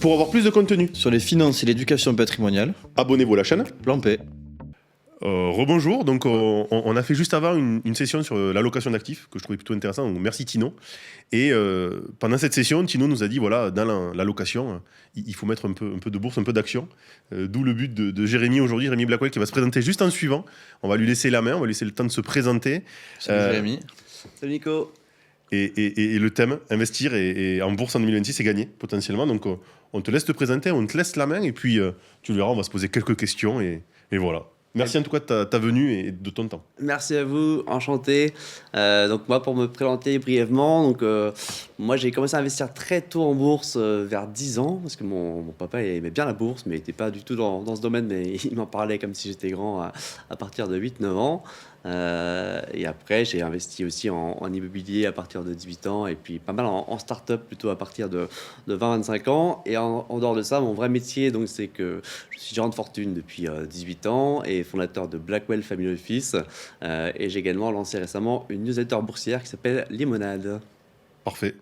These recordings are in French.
Pour avoir plus de contenu, Sur les finances et l'éducation patrimoniale, abonnez-vous à la chaîne. plan P. Rebonjour, donc on a fait juste avant une session sur l'allocation d'actifs que je trouvais plutôt intéressant, donc merci Tino. Et pendant cette session, Tino nous a dit voilà, dans l'allocation, il faut mettre un peu de bourse, un peu d'action. D'où le but de Jérémy aujourd'hui, Jérémy Blackwell, qui va se présenter juste en suivant. On va lui laisser la main, on va lui laisser le temps de se présenter. Salut Jérémy. Salut Nico. Et le thème, investir et en bourse en 2026, c'est gagner potentiellement. Donc on te laisse te présenter, on te laisse la main et puis tu verras, on va se poser quelques questions et voilà. Merci en tout cas de ta venue et de ton temps. Merci à vous, enchanté. Donc moi, pour me présenter brièvement, moi j'ai commencé à investir très tôt en bourse, vers 10 ans, parce que mon papa aimait bien la bourse, mais il n'était pas du tout dans ce domaine, mais il m'en parlait comme si j'étais grand à partir de 8-9 ans. Et après, j'ai investi aussi en immobilier à partir de 18 ans, et puis pas mal en start-up plutôt à partir de 20-25 ans. Et en dehors de ça, mon vrai métier, donc, c'est que je suis gérant de fortune depuis 18 ans et fondateur de Blackwell Family Office. Et j'ai également lancé récemment une newsletter boursière qui s'appelle Limonade. Parfait.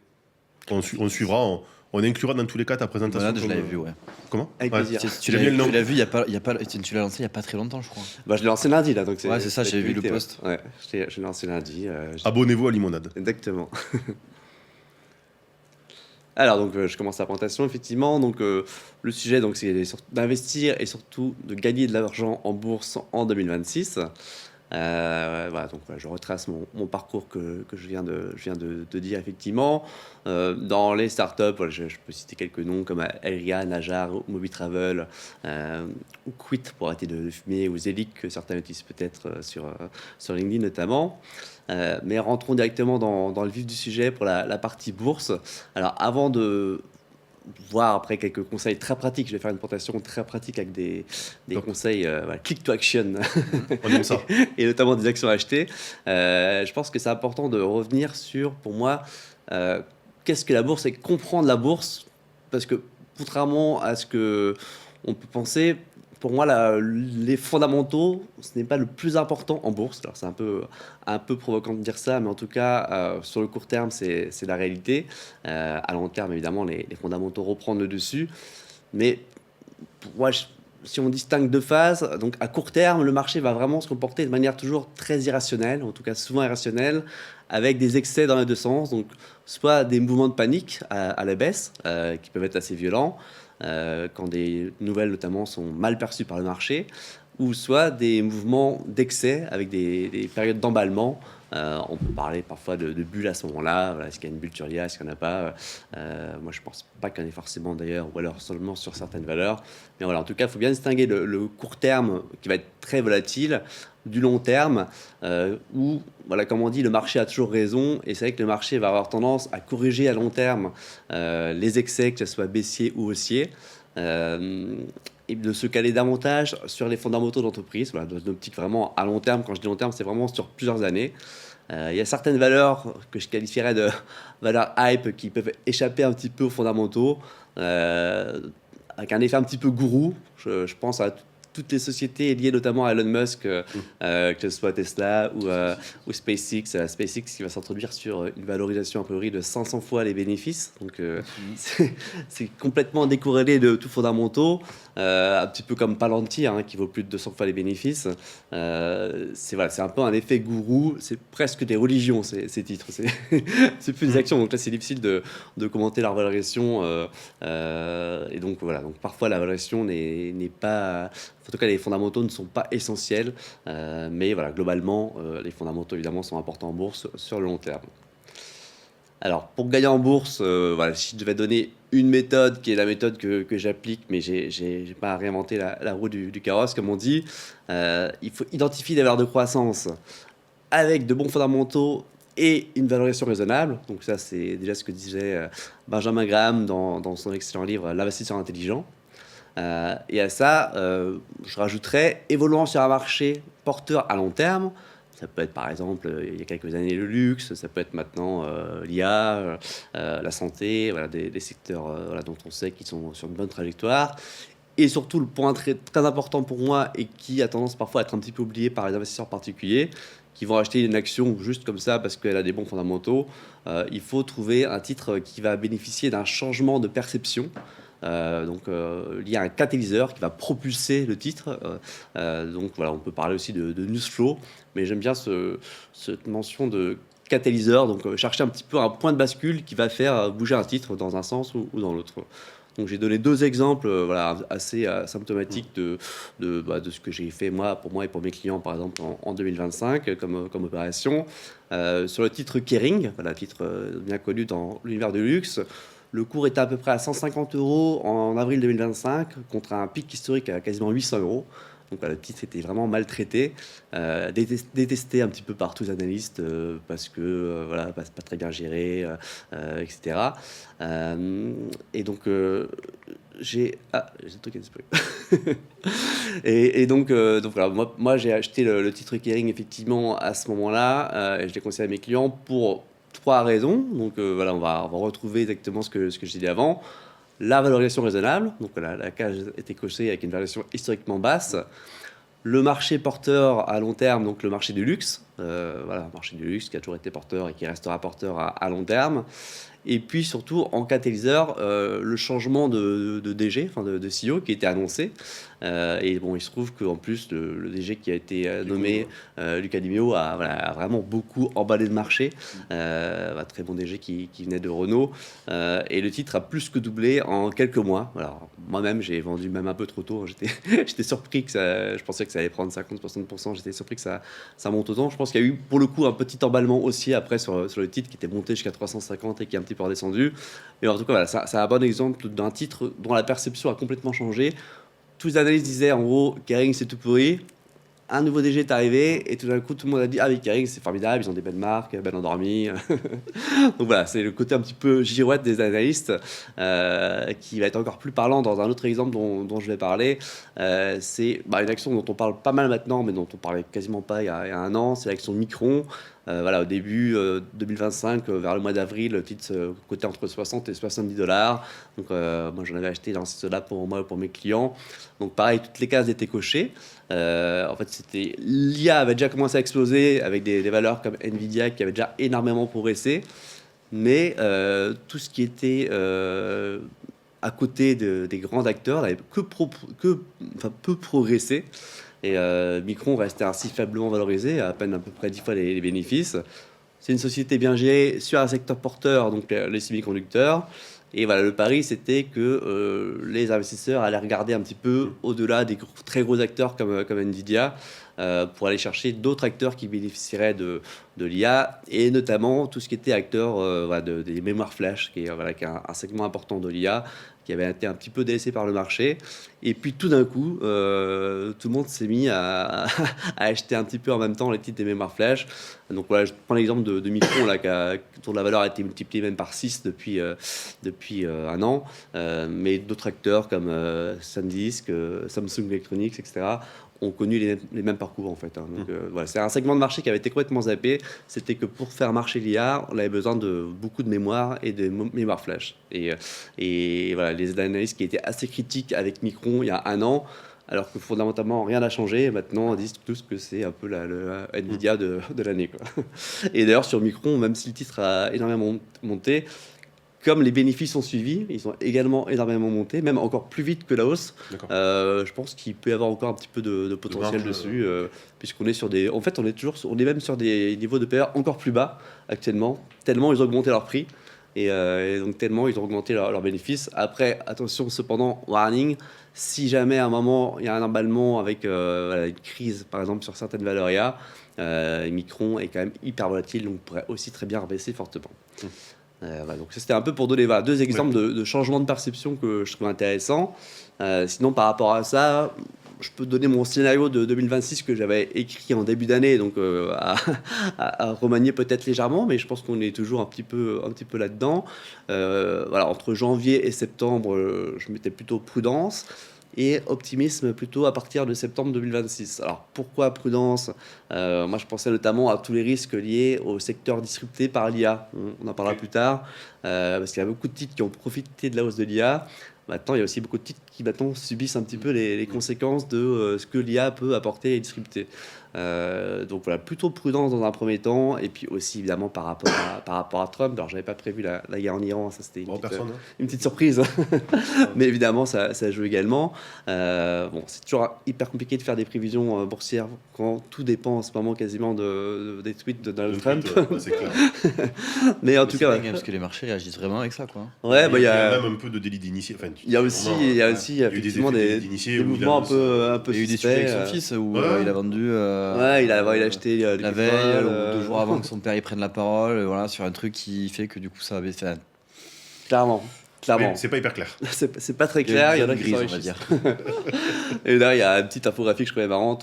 On suivra, on inclura dans tous les cas ta présentation. Voilà, je l'avais vu, ouais. Comment? Avec Ouais. plaisir. Tu J'aime bien le nom. l'as vu, tu l'as lancé il n'y a pas très longtemps, je crois. Bah, je l'ai lancé lundi là, donc Ouais, c'est ça, j'ai vu le l'actualité, post. Ouais, je l'ai lancé lundi. Abonnez-vous à Limonade. Exactement. Alors, je commence la présentation, effectivement. Le sujet, c'est d'investir et surtout de gagner de l'argent en bourse en 2026. Je retrace mon parcours que je viens de dire, effectivement. Dans les startups, je peux citer quelques noms comme Elia, Najar, Mobitravel, ou Quit pour arrêter de fumer, ou Zelic, que certains utilisent peut-être sur LinkedIn notamment. Mais rentrons directement dans le vif du sujet pour la partie bourse. Alors, avant de voir après quelques conseils très pratiques, je vais faire une présentation très pratique avec des conseils click to action On aime ça. et notamment des actions achetées. Je pense que c'est important de revenir sur, pour moi, qu'est-ce que la bourse et comprendre la bourse, parce que contrairement à ce que on peut penser, pour moi, les fondamentaux, ce n'est pas le plus important en bourse. Alors, c'est un peu provoquant de dire ça, mais en tout cas, sur le court terme, c'est la réalité. À long terme, évidemment, les fondamentaux reprennent le dessus. Mais pour moi, si on distingue deux phases, donc à court terme, le marché va vraiment se comporter de manière toujours très irrationnelle, en tout cas souvent irrationnelle, avec des excès dans les deux sens. Donc, soit des mouvements de panique à la baisse, qui peuvent être assez violents, quand des nouvelles notamment sont mal perçues par le marché, ou soit des mouvements d'excès avec des périodes d'emballement. On peut parler parfois de bulles à ce moment-là. Voilà, est-ce qu'il y a une bulle sur l'IA, est-ce qu'il n'y en a pas? Moi, je ne pense pas qu'il y en ait forcément d'ailleurs, ou alors seulement sur certaines valeurs. Mais voilà, en tout cas, il faut bien distinguer le court terme qui va être très volatile du long terme où, voilà, comme on dit, le marché a toujours raison. Et c'est vrai que le marché va avoir tendance à corriger à long terme les excès, que ce soit baissier ou haussier. Et de se caler davantage sur les fondamentaux d'entreprise, voilà, dans une optique vraiment à long terme. Quand je dis long terme, c'est vraiment sur plusieurs années. Il y a certaines valeurs que je qualifierais de valeurs hype qui peuvent échapper un petit peu aux fondamentaux, avec un effet un petit peu gourou. Je pense à toutes les sociétés liées notamment à Elon Musk, que ce soit Tesla ou SpaceX. SpaceX qui va s'introduire sur une valorisation a priori de 500 fois les bénéfices. Donc c'est complètement décorrélé de tout fondamentaux. Un petit peu comme Palantir, qui vaut plus de 200 fois les bénéfices. C'est un peu un effet gourou. C'est presque des religions, ces titres. C'est plus des actions. Donc là, c'est difficile de commenter leur valorisation. Et donc voilà. Donc parfois, la valorisation n'est pas... En tout cas, les fondamentaux ne sont pas essentiels. Mais voilà, globalement, les fondamentaux, évidemment, sont importants en bourse sur le long terme. Alors, pour gagner en bourse, si je devais donner une méthode qui est la méthode que j'applique, mais j'ai pas réinventé la roue du carrosse, comme on dit, il faut identifier des valeurs de croissance avec de bons fondamentaux et une valorisation raisonnable. Donc ça, c'est déjà ce que disait Benjamin Graham dans son excellent livre « L'investisseur intelligent ». Et à ça, je rajouterais évoluant sur un marché porteur à long terme. Ça peut être par exemple, il y a quelques années, le luxe, ça peut être maintenant l'IA, la santé, voilà, des secteurs dont on sait qu'ils sont sur une bonne trajectoire. Et surtout, le point très, très important pour moi et qui a tendance parfois à être un petit peu oublié par les investisseurs particuliers, qui vont acheter une action juste comme ça parce qu'elle a des bons fondamentaux, il faut trouver un titre qui va bénéficier d'un changement de perception Il y a un catalyseur qui va propulser le titre. Donc voilà, on peut parler aussi de news flow, mais j'aime bien cette mention de catalyseur, donc chercher un petit peu un point de bascule qui va faire bouger un titre dans un sens ou dans l'autre. Donc j'ai donné 2 exemples assez symptomatiques de ce que j'ai fait pour moi et pour mes clients, par exemple en 2025 comme opération. Sur le titre Kering, titre bien connu dans l'univers du luxe, le cours était à peu près à 150 € en avril 2025 contre un pic historique à quasiment 800 €. Donc le titre était vraiment maltraité, détesté un petit peu par tous les analystes parce que pas très bien géré, etc. J'ai un truc à expliquer. Moi j'ai acheté le titre Kering effectivement à ce moment-là, et je l'ai conseillé à mes clients pour 3 raisons. On va retrouver exactement ce que j'ai dit avant. La valorisation raisonnable, la case était cochée avec une valorisation historiquement basse. Le marché porteur à long terme, donc le marché du luxe, marché du luxe qui a toujours été porteur et qui restera porteur à long terme. Et puis surtout en catalyseur, le changement de DG, de CEO qui était annoncé. Il se trouve qu'en plus le DG qui a été nommé, Luca Di Meo, a vraiment beaucoup emballé le marché. Très bon DG qui venait de Renault. Et le titre a plus que doublé en quelques mois. Alors, moi-même, j'ai vendu même un peu trop tôt. J'étais surpris je pensais que ça allait prendre 50-60%. J'étais surpris que ça monte autant. Je pense qu'il y a eu pour le coup un petit emballement aussi après sur le titre qui était monté jusqu'à 350 et qui est un petit peu redescendu. Mais en tout cas, c'est un bon exemple d'un titre dont la perception a complètement changé. Tous les analystes disaient en gros, Kering c'est tout pourri. Un nouveau DG est arrivé et tout d'un coup tout le monde a dit oui, Kering c'est formidable, ils ont des belles marques, belles endormies. Donc voilà, c'est le côté un petit peu girouette des analystes qui va être encore plus parlant dans un autre exemple dont je vais parler. C'est une action dont on parle pas mal maintenant mais dont on parlait quasiment pas il y a un an, c'est l'action Micron. Au début 2025, vers le mois d'avril, le titre cotait entre 60 et 70 $. Donc moi j'en avais acheté dans cela pour moi et pour mes clients. Donc pareil, toutes les cases étaient cochées. En fait, l'IA avait déjà commencé à exploser avec des valeurs comme Nvidia qui avaient déjà énormément progressé. Mais tout ce qui était à côté des grands acteurs n'avait peu progressé. Et Micron restait ainsi faiblement valorisé, à peine à peu près 10 fois les bénéfices. C'est une société bien gérée sur un secteur porteur, donc les semi-conducteurs. Et voilà, le pari, c'était que les investisseurs allaient regarder un petit peu au-delà des très gros acteurs comme Nvidia pour aller chercher d'autres acteurs qui bénéficieraient de l'IA, et notamment tout ce qui était acteur des mémoires flash, qui est un segment important de l'IA, qui avait été un petit peu délaissé par le marché. Et puis tout d'un coup, tout le monde s'est mis à acheter un petit peu en même temps les titres des mémoires flash. Donc voilà, je prends l'exemple de Micron, dont la valeur a été multipliée même par 6 depuis un an. Mais d'autres acteurs comme SanDisk, Samsung Electronics, etc., ont connu les mêmes parcours en fait. Donc c'est un segment de marché qui avait été complètement zappé. C'était que pour faire marcher l'IA, on avait besoin de beaucoup de mémoire et de mémoire flash. Et voilà, les analystes qui étaient assez critiques avec Micron il y a un an, alors que fondamentalement rien n'a changé, maintenant on dit tous que c'est un peu le Nvidia de l'année, quoi. Et d'ailleurs sur Micron, même si le titre a énormément monté, comme les bénéfices ont suivi, ils ont également énormément monté, même encore plus vite que la hausse. Je pense qu'il peut y avoir encore un petit peu de potentiel dessus, puisqu'on est sur des... En fait, on est même sur des niveaux de PR encore plus bas actuellement, tellement ils ont augmenté leur prix. Et donc tellement ils ont augmenté leurs bénéfices. Après, attention cependant, warning, si jamais à un moment il y a un emballement avec une crise, par exemple sur certaines valeurs IA, Micron est quand même hyper volatile, donc pourrait aussi très bien rebaisser fortement. Donc ça, c'était un peu pour donner 2 exemples de changements de perception que je trouve intéressants. Sinon, par rapport à ça, je peux donner mon scénario de 2026 que j'avais écrit en début d'année, donc à remanier peut-être légèrement, mais je pense qu'on est toujours un petit peu là-dedans. Entre janvier et septembre, je mettais plutôt prudence et optimisme plutôt à partir de septembre 2026. Alors pourquoi prudence ? Moi je pensais notamment à tous les risques liés au secteur disrupté par l'IA. On en parlera plus tard, parce qu'il y a beaucoup de titres qui ont profité de la hausse de l'IA. Maintenant, il y a aussi beaucoup de titres qui maintenant subissent un petit peu les conséquences de ce que l'IA peut apporter et disrupter. Donc voilà, plutôt prudence dans un premier temps, et puis aussi évidemment par rapport à Trump. Alors j'avais pas prévu la guerre en Iran, ça c'était Personne. une petite surprise, mais évidemment ça joue également. Bon, c'est toujours hyper compliqué de faire des prévisions boursières quand tout dépend en ce moment quasiment des tweets de Donald Trump. C'est clair. Mais en Mais tout c'est cas, dingue, hein, parce que les marchés réagissent vraiment avec ça, quoi. ouais, bah, Il y a même un peu de délit d'initié. Enfin, il y a aussi, effectivement des des mouvements un peu Il y a eu des sujets suspects. avec son fils où Ouais. il a vendu Ouais, il a acheté du la veille pétrole, ou 2 jours avant que son père y prenne la parole, voilà, sur un truc qui fait que du coup ça va baisser. clairement. Mais c'est pas hyper clair. C'est pas très clair, il y en a qui grise, on va s'enrichissent. dire. Et là, il y a une petite infographique, je trouvais marrante,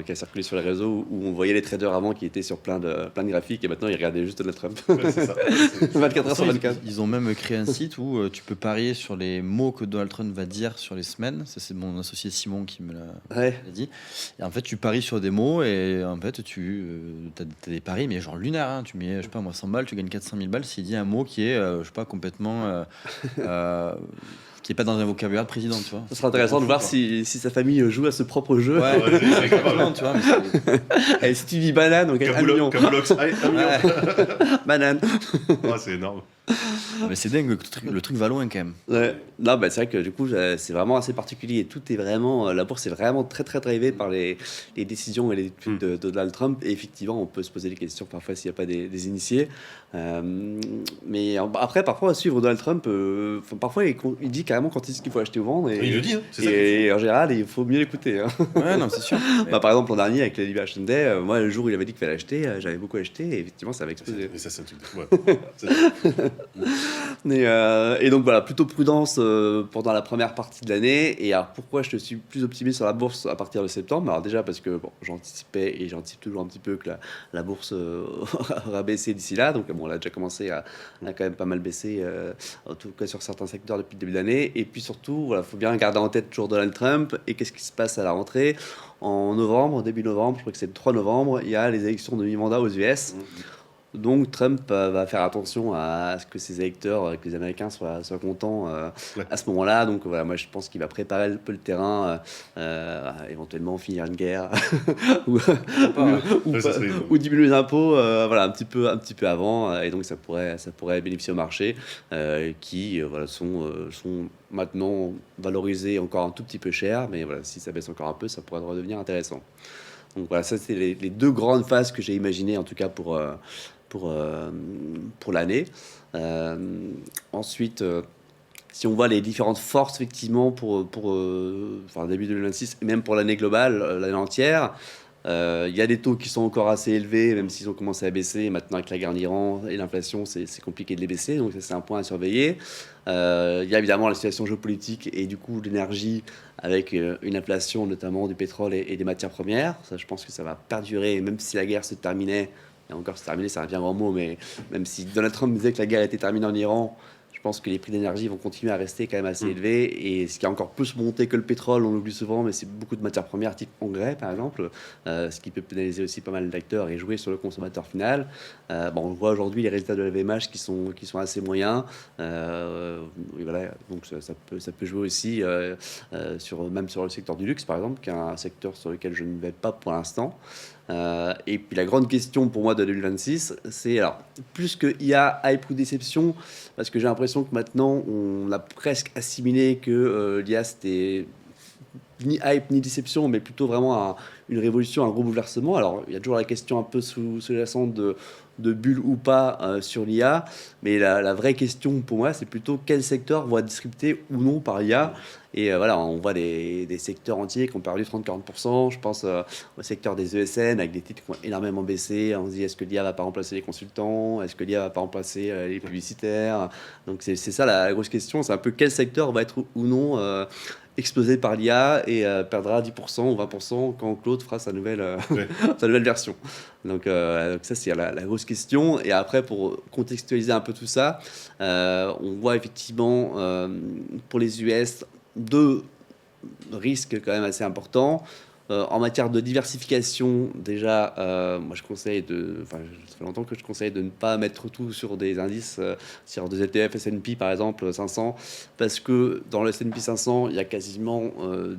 qui a circulé sur les réseaux, où on voyait les traders avant qui étaient sur plein de graphiques, et maintenant ils regardaient juste Donald Trump. Ouais, c'est ça. 24 heures sur Ils, 24. ils ont même créé un site où tu peux parier sur les mots que Donald Trump va dire sur les semaines. Ça, c'est mon associé Simon qui me l'a Ouais. dit. Et en fait, tu paries sur des mots et en fait, tu as des paris, mais genre lunaires. Hein. Tu mets, je sais pas moi, 100 balles, tu gagnes 400 000 balles s'il dit un mot qui est, je sais pas, complètement. Qui est pas dans un vocabulaire de président, tu vois. Ça sera intéressant de voir si sa famille joue à ce propre jeu. Ouais, Ouais, c'est exactement, tu vois. Mais Et si tu dis banane, on gagne 1 million. Camoulox. Allez, 1 million. Banane. Oh, c'est énorme. mais c'est dingue, le truc va loin quand même. Ouais. Non, bah, c'est vrai que du coup, c'est vraiment assez particulier. Tout est vraiment, la bourse est vraiment très très drivée par les décisions et les études de Donald Trump. Et effectivement, on peut se poser des questions parfois s'il n'y a pas des initiés. Mais après, parfois, à suivre Donald Trump, parfois il dit carrément quand il dit qu'il faut acheter ou vendre. Et, Il le dit, hein, c'est ça. et en général, il faut mieux l'écouter. Hein. Ouais, non, c'est sûr. Bah, par exemple, l'an dernier, avec la Liberation Day, moi, le jour où il avait dit qu'il fallait acheter, j'avais beaucoup acheté. Et effectivement, ça avait explosé. Mais ça, c'est un truc de fou. Ouais. Et donc voilà, plutôt prudence pendant la première partie de l'année. Et alors pourquoi je suis plus optimiste sur la bourse à partir de septembre? Alors déjà parce que bon, j'anticipais et j'anticipe toujours un petit peu que la bourse aura baissé d'ici là. Donc bon, elle a déjà commencé à quand même pas mal baissé, en tout cas sur certains secteurs depuis le début de l'année. Et puis surtout, voilà, faut bien garder en tête toujours Donald Trump et qu'est-ce qui se passe à la rentrée. En novembre, début novembre, je crois que c'est le 3 novembre, il y a les élections de mi-mandat aux US. Donc Trump va faire attention à ce que ses électeurs, que les Américains soient contents à ce moment-là. Donc voilà, moi je pense qu'il va préparer un peu le terrain, éventuellement finir une guerre ou, ou diminuer les impôts, voilà un petit peu avant. Et donc ça pourrait bénéficier au marché qui voilà sont maintenant valorisés encore un tout petit peu cher, mais voilà si ça baisse encore un peu, ça pourrait redevenir intéressant. Donc voilà, ça c'est les deux grandes phases que j'ai imaginées en tout cas pour l'année. Ensuite, si on voit les différentes forces effectivement pour début 2026 et même pour l'année globale, l'année entière, il y a des taux qui sont encore assez élevés, même s'ils ont commencé à baisser. Et maintenant, avec la guerre en Iran et l'inflation, c'est compliqué de les baisser. Donc, ça, c'est un point à surveiller. Il y a évidemment la situation géopolitique et du coup l'énergie avec une inflation notamment du pétrole et des matières premières. Ça, je pense que ça va perdurer. Et même si la guerre se terminait, et encore se terminer, c'est un bien grand mot, mais même si Donald Trump disait que la guerre était terminée en Iran, je pense que les prix d'énergie vont continuer à rester quand même assez élevés. Et ce qui a encore plus monté que le pétrole, on l'oublie souvent, mais c'est beaucoup de matières premières, type engrais par exemple, ce qui peut pénaliser aussi pas mal d'acteurs et jouer sur le consommateur final. On voit aujourd'hui les résultats de la VMH qui sont assez moyens. Et voilà, donc ça peut jouer aussi même sur le secteur du luxe par exemple, qui est un secteur sur lequel je ne vais pas pour l'instant. Et puis la grande question pour moi de 2026, c'est alors plus que IA, hype ou déception, parce que j'ai l'impression que maintenant on a presque assimilé que l'IA c'était ni hype ni déception, mais plutôt vraiment une révolution, un gros bouleversement. Alors il y a toujours la question un peu sous-jacente de bulle ou pas sur l'IA, mais la vraie question pour moi c'est plutôt quel secteur va être disrupté ou non par l'IA. Et voilà, on voit des secteurs entiers qui ont perdu 30-40%. Je pense au secteur des ESN avec des titres qui ont énormément baissé. On se dit, est-ce que l'IA va pas remplacer les consultants? Est-ce que l'IA va pas remplacer les publicitaires? Donc c'est ça la grosse question. C'est un peu quel secteur va être ou non explosé par l'IA et perdra 10% ou 20% quand Claude fera sa nouvelle version. Donc ça, c'est la grosse question. Et après, pour contextualiser un peu tout ça, on voit effectivement pour les US deux risques quand même assez importants. En matière de diversification, déjà, moi je conseille ça fait longtemps que je conseille de ne pas mettre tout sur des indices, sur des ETF S&P par exemple 500, parce que dans le S&P 500, il y a quasiment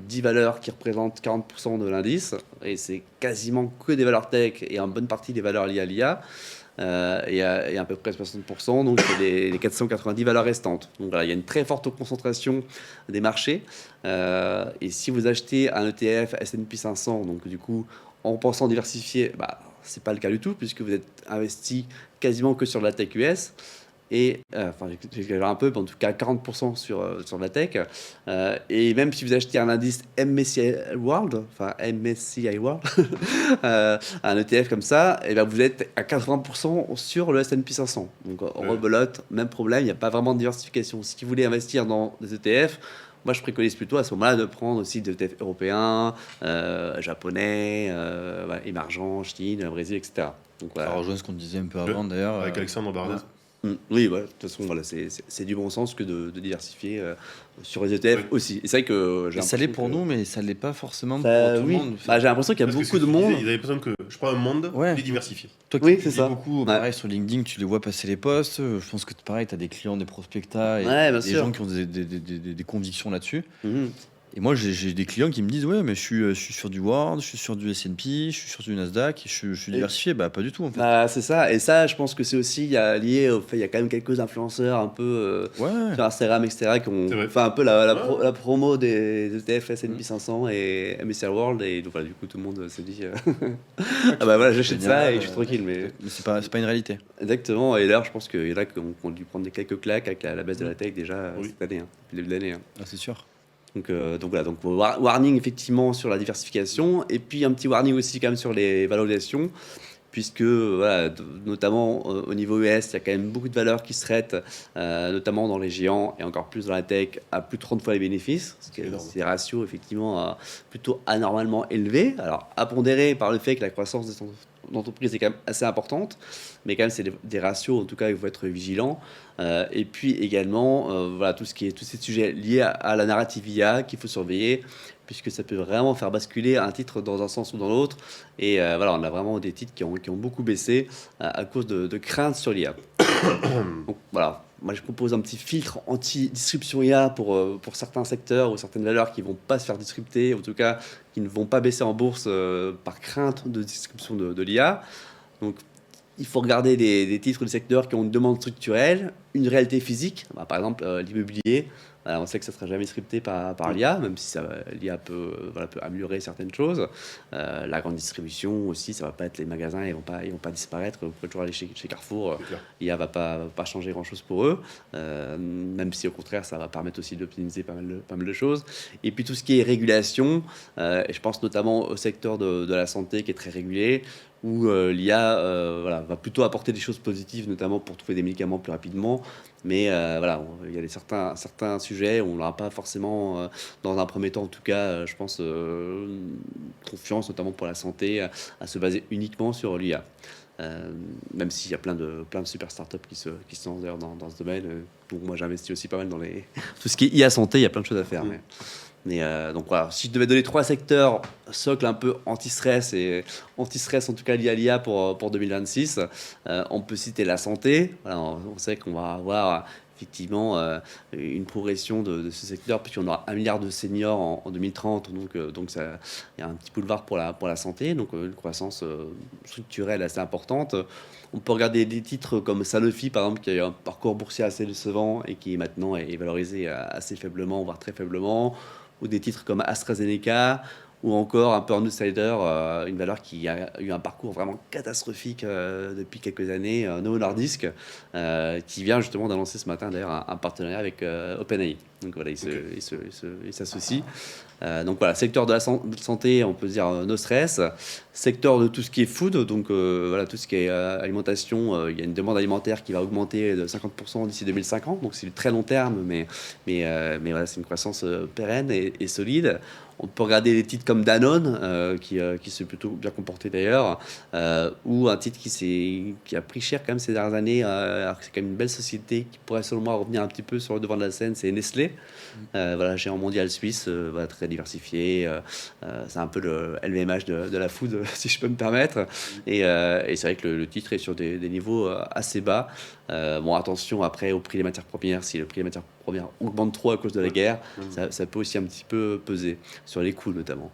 10 valeurs qui représentent 40% de l'indice, et c'est quasiment que des valeurs tech et en bonne partie des valeurs liées à l'IA. Et à peu près 60%, donc c'est les 490 valeurs restantes. Donc voilà, il y a une très forte concentration des marchés. Et si vous achetez un ETF S&P 500, donc du coup, en pensant diversifier, bah, c'est pas le cas du tout, puisque vous êtes investi quasiment que sur la tech US. Et enfin, j'exagère un peu, mais en tout cas 40% sur la tech. Et même si vous achetez un indice MSCI World, un ETF comme ça, et ben vous êtes à 80% sur le S&P 500. Donc rebelote, même problème, il n'y a pas vraiment de diversification. Si vous voulez investir dans des ETF, moi je préconise plutôt à ce moment-là de prendre aussi des ETF européens, japonais, émergents, Chine, Brésil, etc. Donc, Ça voilà. rejoint ce qu'on disait un peu avant d'ailleurs. Avec Alexandre Bardet. Oui, ouais, de toute façon, voilà, c'est du bon sens que de diversifier sur les ETF Oui. aussi. Et c'est vrai que j'ai Et ça l'est l'impression pour que- nous, mais ça l'est pas forcément pour Bah, tout le oui. monde. Bah, j'ai l'impression qu'il y a Parce que beaucoup ce de que tu disais, monde. Ils avaient besoin que je prends un monde Ouais. plus diversifié. Toi qui Oui, publies c'est ça. beaucoup, Ouais. pareil sur LinkedIn, tu les vois passer les posts. Je pense que pareil, tu as des clients, des prospectats et Ouais, bien des sûr. gens qui ont des convictions là-dessus. Mhm. Et moi, j'ai des clients qui me disent ouais, mais je suis sur du Ward, je suis sur du S&P, je suis sur du Nasdaq, je suis Et- diversifié. Bah pas du tout en fait. Bah, c'est ça. Et ça, je pense que c'est aussi lié au fait il y a quand même quelques influenceurs un peu Ouais. sur Instagram, etc., qui ont C'est vrai. fait un peu Ouais. la promo des ETF S&P 500 et MSCI World. Et donc, voilà, du coup, tout le monde s'est dit ah bah voilà, j'achète ça Génial, et je suis tranquille. Mais Mais c'est pas une réalité. exactement. Et d'ailleurs, je pense qu'il y en a qui ont dû prendre quelques claques avec la baisse de la tech déjà Oui. cette année, depuis le début de l'année. Ah, c'est sûr. Donc voilà, donc warning effectivement sur la diversification, et puis un petit warning aussi quand même sur les valorisations, puisque voilà, notamment au niveau US, il y a quand même beaucoup de valeurs qui se traitent, notamment dans les géants et encore plus dans la tech, à plus de 30 fois les bénéfices, ce qui est énorme. des ratios effectivement plutôt anormalement élevés. Alors à pondérer par le fait que la croissance des entreprises est quand même assez importante, mais quand même c'est des ratios en tout cas il faut être vigilant. Et puis également voilà, tous ces sujets liés à la narrative IA qu'il faut surveiller, puisque ça peut vraiment faire basculer un titre dans un sens ou dans l'autre. Et voilà, on a vraiment des titres qui ont beaucoup baissé à cause de craintes sur l'IA. Donc voilà, moi je propose un petit filtre anti-disruption IA pour certains secteurs ou certaines valeurs qui ne vont pas se faire disrupter, en tout cas qui ne vont pas baisser en bourse par crainte de disruption de l'IA. Donc il faut regarder des titres ou des secteurs qui ont une demande structurelle, une réalité physique. Bah, par exemple, l'immobilier, voilà, on sait que ça ne sera jamais scripté par l'IA, même si l'IA peut améliorer certaines choses. La grande distribution aussi, ça ne va pas être les magasins, ils vont pas disparaître. Vous pouvez toujours aller chez Carrefour, C'est clair. l'IA ne va pas changer grand-chose pour eux, même si au contraire, ça va permettre aussi d'optimiser pas mal de choses. Et puis tout ce qui est régulation, et je pense notamment au secteur de la santé qui est très régulé, où l'IA voilà, va plutôt apporter des choses positives, notamment pour trouver des médicaments plus rapidement. Mais voilà, il y a certains sujets où on n'aura pas forcément, dans un premier temps en tout cas, je pense, confiance, notamment pour la santé, à se baser uniquement sur l'IA. Même s'il y a plein de super startups qui se lancent d'ailleurs dans ce domaine. Donc moi j'investis aussi pas mal dans tout ce qui est IA santé, il y a plein de choses à faire. Mais donc voilà, si je devais donner 3 secteurs socle un peu anti-stress en tout cas lié à l'IA pour 2026, on peut citer la santé. Voilà, on sait qu'on va avoir effectivement une progression de ce secteur, puisqu'on aura 1 milliard de seniors en 2030, donc il y a un petit boulevard pour la santé, donc une croissance structurelle assez importante. On peut regarder des titres comme Sanofi, par exemple, qui a eu un parcours boursier assez décevant et qui maintenant est valorisé assez faiblement, voire très faiblement, ou des titres comme AstraZeneca, ou encore un peu en outsider, une valeur qui a eu un parcours vraiment catastrophique depuis quelques années, Novo Nordisk, qui vient justement d'annoncer ce matin d'ailleurs un partenariat avec OpenAI. Donc voilà, il s'associe. Donc voilà, secteur de la santé, on peut dire no stress. Secteur de tout ce qui est food, donc voilà, tout ce qui est alimentation, il y a une demande alimentaire qui va augmenter de 50% d'ici 2050, donc c'est du très long terme, mais voilà, c'est une croissance pérenne et solide. On peut regarder des titres comme Danone, qui s'est plutôt bien comporté d'ailleurs, ou un titre qui a pris cher quand même ces dernières années, alors que c'est quand même une belle société qui pourrait selon moi revenir un petit peu sur le devant de la scène, c'est Nestlé. français. Voilà, géant mondial suisse, voilà, très diversifié. C'est un peu le LVMH de la food, si je peux me permettre. Et c'est vrai que le titre est sur des niveaux assez bas. Bon, attention après au prix des matières premières. Si le prix des matières premières augmente trop à cause de la guerre, ça peut aussi un petit peu peser sur les coûts notamment.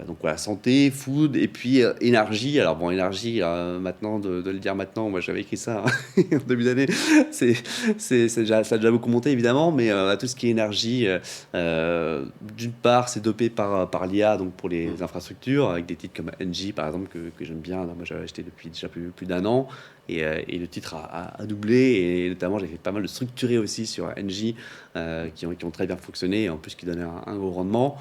Donc voilà, santé, food et puis énergie. Alors bon, énergie, maintenant, de le dire maintenant, moi j'avais écrit ça en début d'année, ça a déjà beaucoup monté évidemment, mais tout ce qui est énergie, d'une part c'est dopé par l'IA, donc pour les infrastructures, avec des titres comme Engie par exemple, que j'aime bien. Alors, moi j'avais acheté depuis déjà plus d'un an, et le titre a doublé, et notamment j'ai fait pas mal de structurés aussi sur Engie, qui ont très bien fonctionné, et en plus qui donnaient un gros rendement.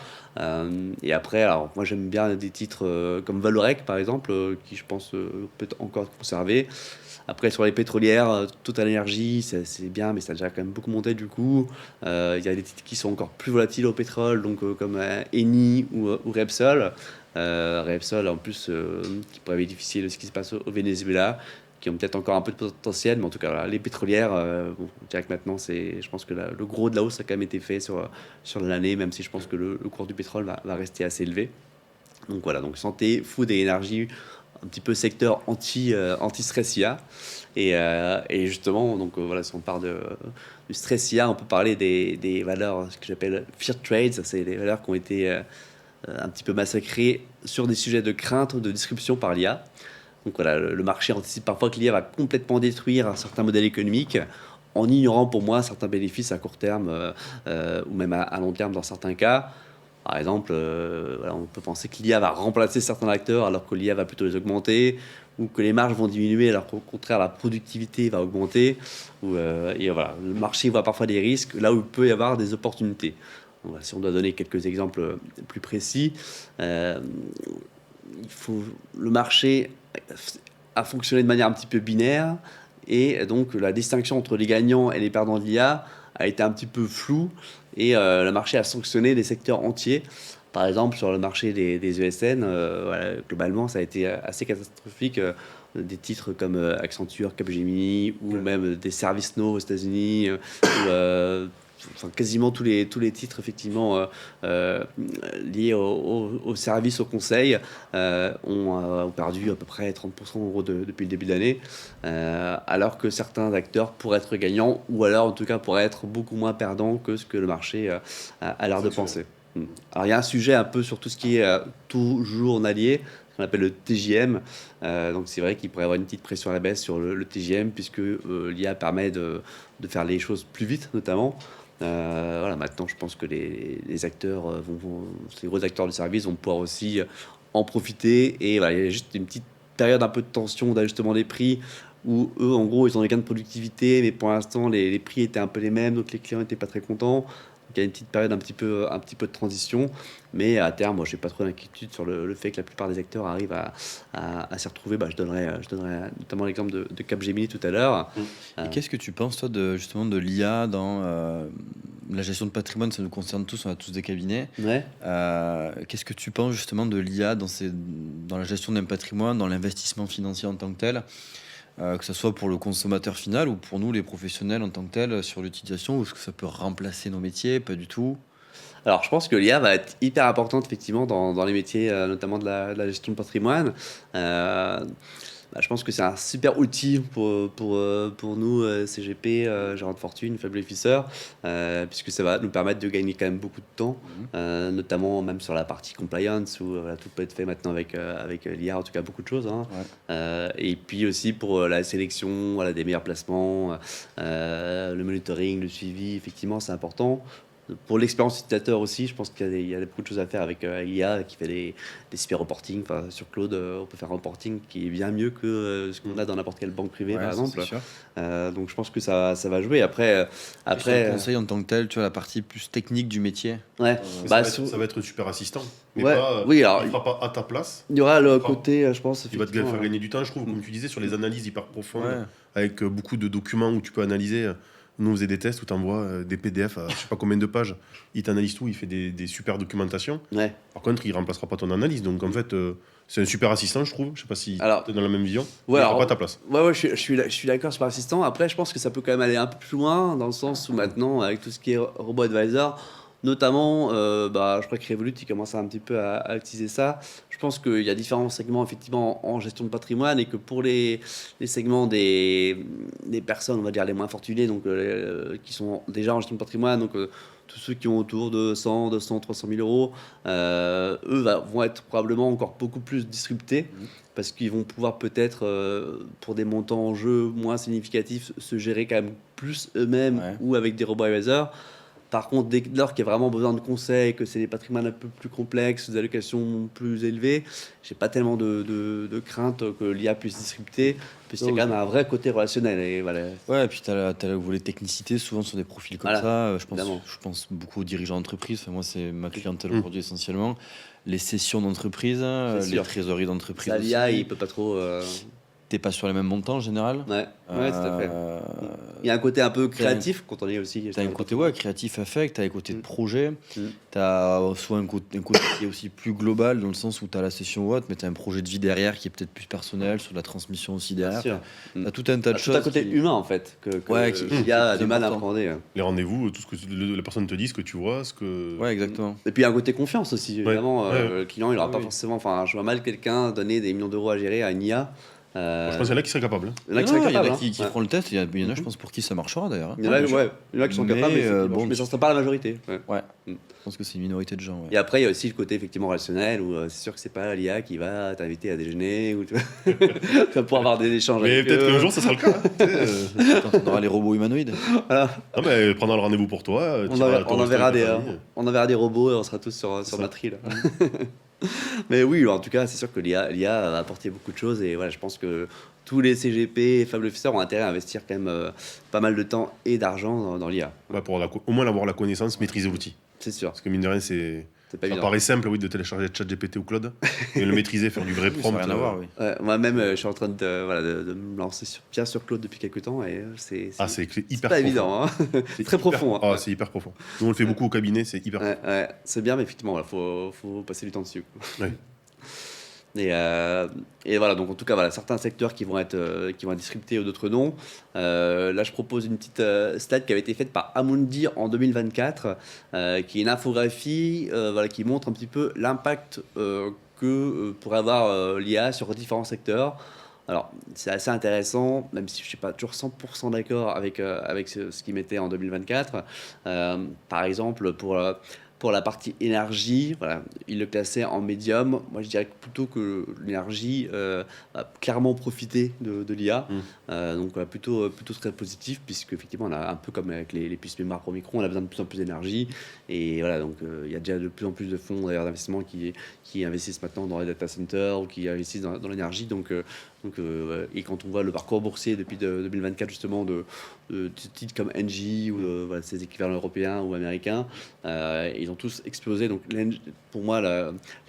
Et après, alors moi j'aime bien des titres comme Valorec par exemple, qui je pense peut encore conserver. Après sur les pétrolières, Total Energy, c'est bien, mais ça a déjà quand même beaucoup monté du coup. Il y a des titres qui sont encore plus volatiles au pétrole, donc comme Eni ou Repsol. Repsol en plus, qui pourrait bénéficier de ce qui se passe au Venezuela, qui ont peut-être encore un peu de potentiel, mais en tout cas voilà, les pétrolières, bon, je dirais que maintenant je pense que le gros de la hausse a quand même été fait sur l'année, même si je pense que le cours du pétrole va rester assez élevé. Donc voilà, donc santé, food et énergie, un petit peu secteur anti-stress IA. Et justement, donc voilà, si on parle du stress IA, on peut parler des valeurs, ce que j'appelle fear trades. C'est des valeurs qui ont été un petit peu massacrées sur des sujets de crainte de disruption par l'IA. Donc voilà, le marché anticipe parfois que l'IA va complètement détruire un certain modèle économique, en ignorant pour moi certains bénéfices à court terme, ou même à long terme dans certains cas. Par exemple, voilà, on peut penser que l'IA va remplacer certains acteurs alors que l'IA va plutôt les augmenter, ou que les marges vont diminuer alors qu'au contraire la productivité va augmenter. Et voilà, le marché voit parfois des risques là où il peut y avoir des opportunités. Donc, si on doit donner quelques exemples plus précis, le marché a fonctionné de manière un petit peu binaire, et donc la distinction entre les gagnants et les perdants de l'IA a été un petit peu floue, et le marché a sanctionné des secteurs entiers. Par exemple, sur le marché des ESN, voilà, globalement, ça a été assez catastrophique. Des titres comme Accenture, Capgemini, ou même des ServiceNow aux États-Unis, enfin, quasiment tous les titres effectivement liés au service, au conseil, ont perdu à peu près 30% en gros depuis le début de l'année, alors que certains acteurs pourraient être gagnants, ou alors en tout cas pourraient être beaucoup moins perdants que ce que le marché a l'air de penser. Alors il y a un sujet un peu sur tout ce qui est tout journalier, qu'on appelle le TJM. Donc c'est vrai qu'il pourrait y avoir une petite pression à la baisse sur le TJM, puisque l'IA permet de faire les choses plus vite notamment. Voilà, maintenant je pense que les acteurs ces gros acteurs du service vont pouvoir aussi en profiter, et voilà, il y a juste une petite période un peu de tension, d'ajustement des prix, où eux en gros ils ont des gains de productivité, mais pour l'instant les prix étaient un peu les mêmes, donc les clients n'étaient pas très contents. Donc, il y a une petite période un petit peu de transition, mais à terme, moi, je n'ai pas trop d'inquiétude sur le fait que la plupart des acteurs arrivent à s'y retrouver. Je donnerai notamment l'exemple de Capgemini tout à l'heure. Et qu'est-ce que tu penses, toi, justement de l'IA dans la gestion de patrimoine? Ça nous concerne tous, on a tous des cabinets. Ouais. Qu'est-ce que tu penses justement de l'IA dans la gestion d'un patrimoine, dans l'investissement financier en tant que tel, que ce soit pour le consommateur final ou pour nous, les professionnels en tant que tel, sur l'utilisation? Ou est-ce que ça peut remplacer nos métiers? Pas du tout. Alors, je pense que l'IA va être hyper importante effectivement dans les métiers, notamment de la gestion de patrimoine. Je pense que c'est un super outil pour nous, CGP, gérant de fortune, family officer, puisque ça va nous permettre de gagner quand même beaucoup de temps, notamment même sur la partie compliance, où voilà, tout peut être fait maintenant avec l'IA, en tout cas beaucoup de choses. Hein. Ouais. Et puis aussi pour la sélection, voilà, des meilleurs placements, le monitoring, le suivi, effectivement, c'est important. Pour l'expérience utilisateur aussi, je pense qu'il y a beaucoup de choses à faire avec l'IA qui fait des super reporting. Enfin, sur Claude, on peut faire un reporting qui est bien mieux que ce qu'on a dans n'importe quelle banque privée, Ouais, par ça, exemple. c'est sûr. Donc je pense que ça va jouer. Après, Sur le conseil en tant que tel, tu vois, la partie plus technique du métier. ouais. Mais ça va être super assistant. Mais Ouais, pas, oui, alors, il ne fera pas à ta place. il y aura le côté, je pense, Il va te effectivement, faire gagner du temps, je trouve, comme tu disais, sur les analyses hyper profondes, Ouais. avec beaucoup de documents où tu peux analyser. nous on faisait des tests où tu envoies des PDF à je sais pas combien de pages. Il t'analyse tout, il fait des super documentations. Ouais. Par contre, il remplacera pas ton analyse. Donc en fait, c'est un super assistant, je trouve. Je sais pas si Alors, tu es dans la même vision. ouais, Il alors, n'aura pas ta place. ouais, je suis d'accord sur l'assistant. Après, je pense que ça peut quand même aller un peu plus loin, dans le sens où maintenant, avec tout ce qui est robot advisor, notamment, je crois que Revolut, il commence un petit peu à utiliser ça. Je pense qu'il y a différents segments, effectivement, en gestion de patrimoine, et que pour les segments des personnes, on va dire, les moins fortunées, donc qui sont déjà en gestion de patrimoine, donc tous ceux qui ont autour de 100, 200, 300 000 euros, eux vont être probablement encore beaucoup plus disruptés parce qu'ils vont pouvoir peut-être, pour des montants en jeu moins significatifs, se gérer quand même plus eux-mêmes Ouais. ou avec des robots advisors. Par contre, dès lors qu'il y a vraiment besoin de conseils, que c'est des patrimoines un peu plus complexes, des allocations plus élevées, j'ai pas tellement de crainte que l'IA puisse disrupter, puisqu'il y a quand même un vrai côté relationnel. Et voilà. Ouais, et puis tu as le volet technicité, souvent sur des profils comme Voilà, ça. évidemment. Je pense beaucoup aux dirigeants d'entreprise. Enfin, moi, c'est ma clientèle Mm. aujourd'hui essentiellement. Les sessions d'entreprise, C'est les sûr. trésoreries d'entreprise. Ça, l'IA, aussi. il peut pas trop. T'es pas sur les mêmes montants en général. Ouais, ouais, tout à fait. Euh, Il y a un côté un peu créatif quand on est aussi. T'as un côté créatif affect, t'as un côté de Mm. projet, Mm. t'as soit un côté qui est aussi plus global dans le sens où t'as la session ou autre, mais t'as un projet de vie derrière qui est peut-être plus personnel, sur la transmission aussi Bien derrière. sûr. T'as tout un tas de Tout choses. un côté qui- humain en fait que Ouais, qui l'IA a est du mal à important. appréhender. Les rendez-vous, tout ce que la personne te dit, ce que tu vois, ce que. Ouais, exactement. Et puis il y a un côté confiance aussi, évidemment. Ouais. Le client, il n'aura Ah pas oui. forcément. Enfin, je vois mal quelqu'un donner des millions d'euros à gérer à une IA. Je pense qu'il y en a qui seraient capables. Il y en a qui Non, seraient il y en a capables. qui Ouais. feront le test, il y en a, je pense, pour qui ça marchera d'ailleurs. Il y en a, ouais, il y en a qui sont Mais, capables, effectivement. bon, Mais ça ne sera pas la majorité. Ouais. Ouais, Mm. je pense que c'est une minorité de gens. Ouais. Et après, il y a aussi le côté effectivement relationnel où c'est sûr que c'est pas l'IA qui va t'inviter à déjeuner ou tu vas pouvoir avoir des échanges Mais avec peut-être eux. qu'un jour, ça sera le cas. Tu sais, Quand on aura les robots humanoïdes. Voilà. Non, mais elle prendra le rendez-vous pour toi. tu On, iras à enverra, ton on, resto enverra avec des, ta famille. on enverra des robots et on sera tous sur ça. batterie là. Mais oui, en tout cas, c'est sûr que l'IA va apporter beaucoup de choses et voilà, je pense que tous les CGP et Fab Officers ont intérêt à investir quand même pas mal de temps et d'argent dans l'IA. Ouais, pour au moins avoir la connaissance, maîtriser l'outil. C'est sûr, Parce que mine de rien, c'est. c'est pas Ça évident. paraît simple, oui, de télécharger ChatGPT ou Claude, mais le maîtriser, faire du vrai Oui, ça prompt. n'a rien à voir, oui. Moi-même, je suis en train de me lancer bien sur Claude depuis quelques temps et c'est Ah, c'est hyper pas profond. évident. Hein. C'est très hyper- profond, hein. Ah, c'est hyper profond. Nous, on le fait beaucoup au cabinet, c'est hyper profond. Ouais, c'est bien, mais effectivement, il faut passer du temps dessus. Ouais. Et voilà, donc en tout cas, voilà, certains secteurs qui vont être disruptés ou d'autres non. Là, je propose une petite stat qui avait été faite par Amundi en 2024, qui est une infographie voilà, qui montre un petit peu l'impact que pourrait avoir l'IA sur différents secteurs. Alors, c'est assez intéressant, même si je ne suis pas toujours 100% d'accord avec ce qu'ils mettaient en 2024. Par exemple, pour la partie énergie, voilà, il le classait en médium. Moi, je dirais que plutôt que l'énergie va clairement profiter de l'IA. Donc, plutôt très positif, puisque effectivement, on a un peu comme avec les puces mémoire pour micro, on a besoin de plus en plus d'énergie. Et voilà, donc il y a déjà de plus en plus de fonds d'ailleurs d'investissement qui investissent maintenant dans les data centers ou qui investissent dans l'énergie. Et quand on voit le parcours boursier depuis 2024 justement de titres comme Engie ou voilà, ces équivalents européens ou américains, ils ont tous explosé. Donc pour moi,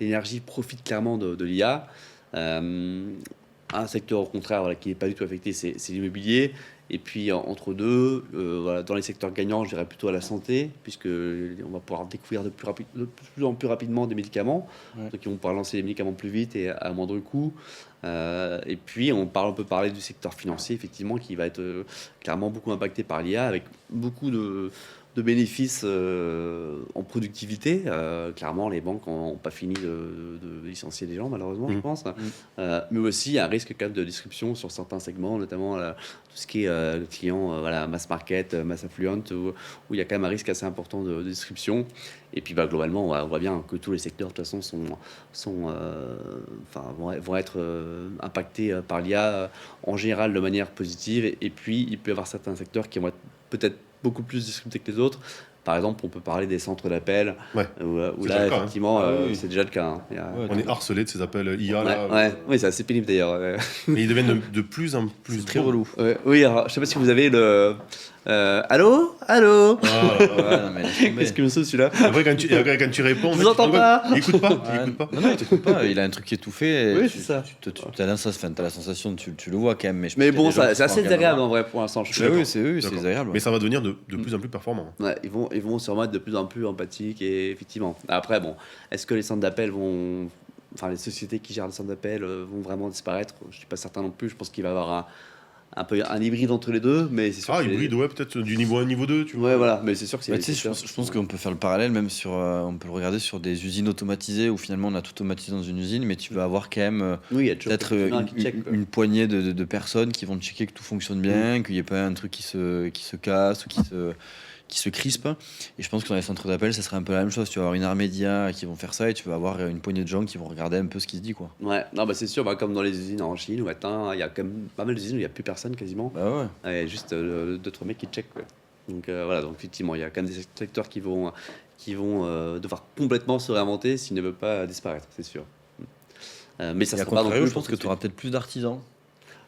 l'énergie profite clairement de l'IA. Un secteur au contraire voilà, qui n'est pas du tout affecté, c'est l'immobilier. Et puis entre deux, voilà, dans les secteurs gagnants, je dirais plutôt à la santé, puisque on va pouvoir découvrir de plus en plus rapidement des médicaments, donc ils vont pouvoir lancer les médicaments plus vite et à moindre coût. Et puis on peut parler du secteur financier, effectivement, qui va être clairement beaucoup impacté par l'IA, avec beaucoup de bénéfices en productivité. Clairement, les banques n'ont pas fini de licencier des gens, malheureusement, je pense. Mais aussi un risque quand même de disruption sur certains segments, notamment tout ce qui est client voilà, mass market, mass affluent, où il y a quand même un risque assez important de disruption. Et puis globalement, on voit bien que tous les secteurs, de toute façon, vont être impactés par l'IA en général de manière positive. Et puis, il peut y avoir certains secteurs qui vont être peut-être beaucoup plus disruptés que les autres. par exemple, on peut parler des centres d'appel, Ouais. où C'est là, déjà le cas, hein. effectivement, Ah oui. c'est déjà le cas. Hein. Il y a- Ouais, On est harcelé de ces appels IA Ouais, là. ouais. Oui, c'est assez pénible d'ailleurs. Ouais. Mais ils deviennent de plus en plus c'est très bons. relou. Ouais, oui, alors, je sais pas si vous avez le. Allô? Allô? Ah, là, là. Ouais, non, mais laisse tomber. Qu'est-ce que me saoule celui-là? Après, quand tu réponds, Je mec, vous entends il- pas. Il écoute pas. Il Ouais, écoute pas. non, non, il t'écoute pas. Il a un truc étouffé. Et Oui, tu- c'est ça. T'as la sensation, tu le vois quand même. Mais, je Mais pense qu'il y a bon, des gens qui c'est sont assez en désagréable caméra. en vrai pour l'instant. Je Je suis suis Bah d'accord. oui, c'est D'accord. désagréable. Mais ça va devenir de plus en plus performant. Ouais, ils vont se remettre de plus en plus empathiques et effectivement. Après, bon, est-ce que les centres d'appel vont. Enfin, les sociétés qui gèrent les centres d'appel vont vraiment disparaître? Je suis pas certain non plus. Je pense qu'il va y avoir un peu un hybride entre les deux, mais c'est sûr Ah, que hybride, ouais, peut-être du niveau 1, niveau 2, tu vois. Ouais, voilà, mais c'est sûr que c'est. Bah, tu sais, je pense qu'on peut faire le parallèle même sur, on peut le regarder sur des usines automatisées où finalement on a tout automatisé dans une usine, mais tu vas avoir quand même Oui, il y a toujours peut-être quelqu'un qui check, quoi. une poignée de personnes qui vont checker que tout fonctionne bien, qu'il n'y ait pas un truc qui se casse ou qui se crispe. Et je pense que dans les centres d'appel, ça serait un peu la même chose. Tu vas avoir une armée d'IA qui vont faire ça et tu vas avoir une poignée de gens qui vont regarder un peu ce qui se dit, quoi. Ouais, non, bah c'est sûr, bah, comme dans les usines en Chine où maintenant, il y a quand même pas mal d'usines où il n'y a plus personne quasiment. Bah ouais. Ouais, juste deux, trois mecs qui checkent, quoi. Donc voilà, donc effectivement, il y a quand même des secteurs qui vont devoir complètement se réinventer s'ils ne veulent pas disparaître, c'est sûr. Mais ça Et à sera pas non contrario, plus je pense que pour tu auras peut-être plus d'artisans.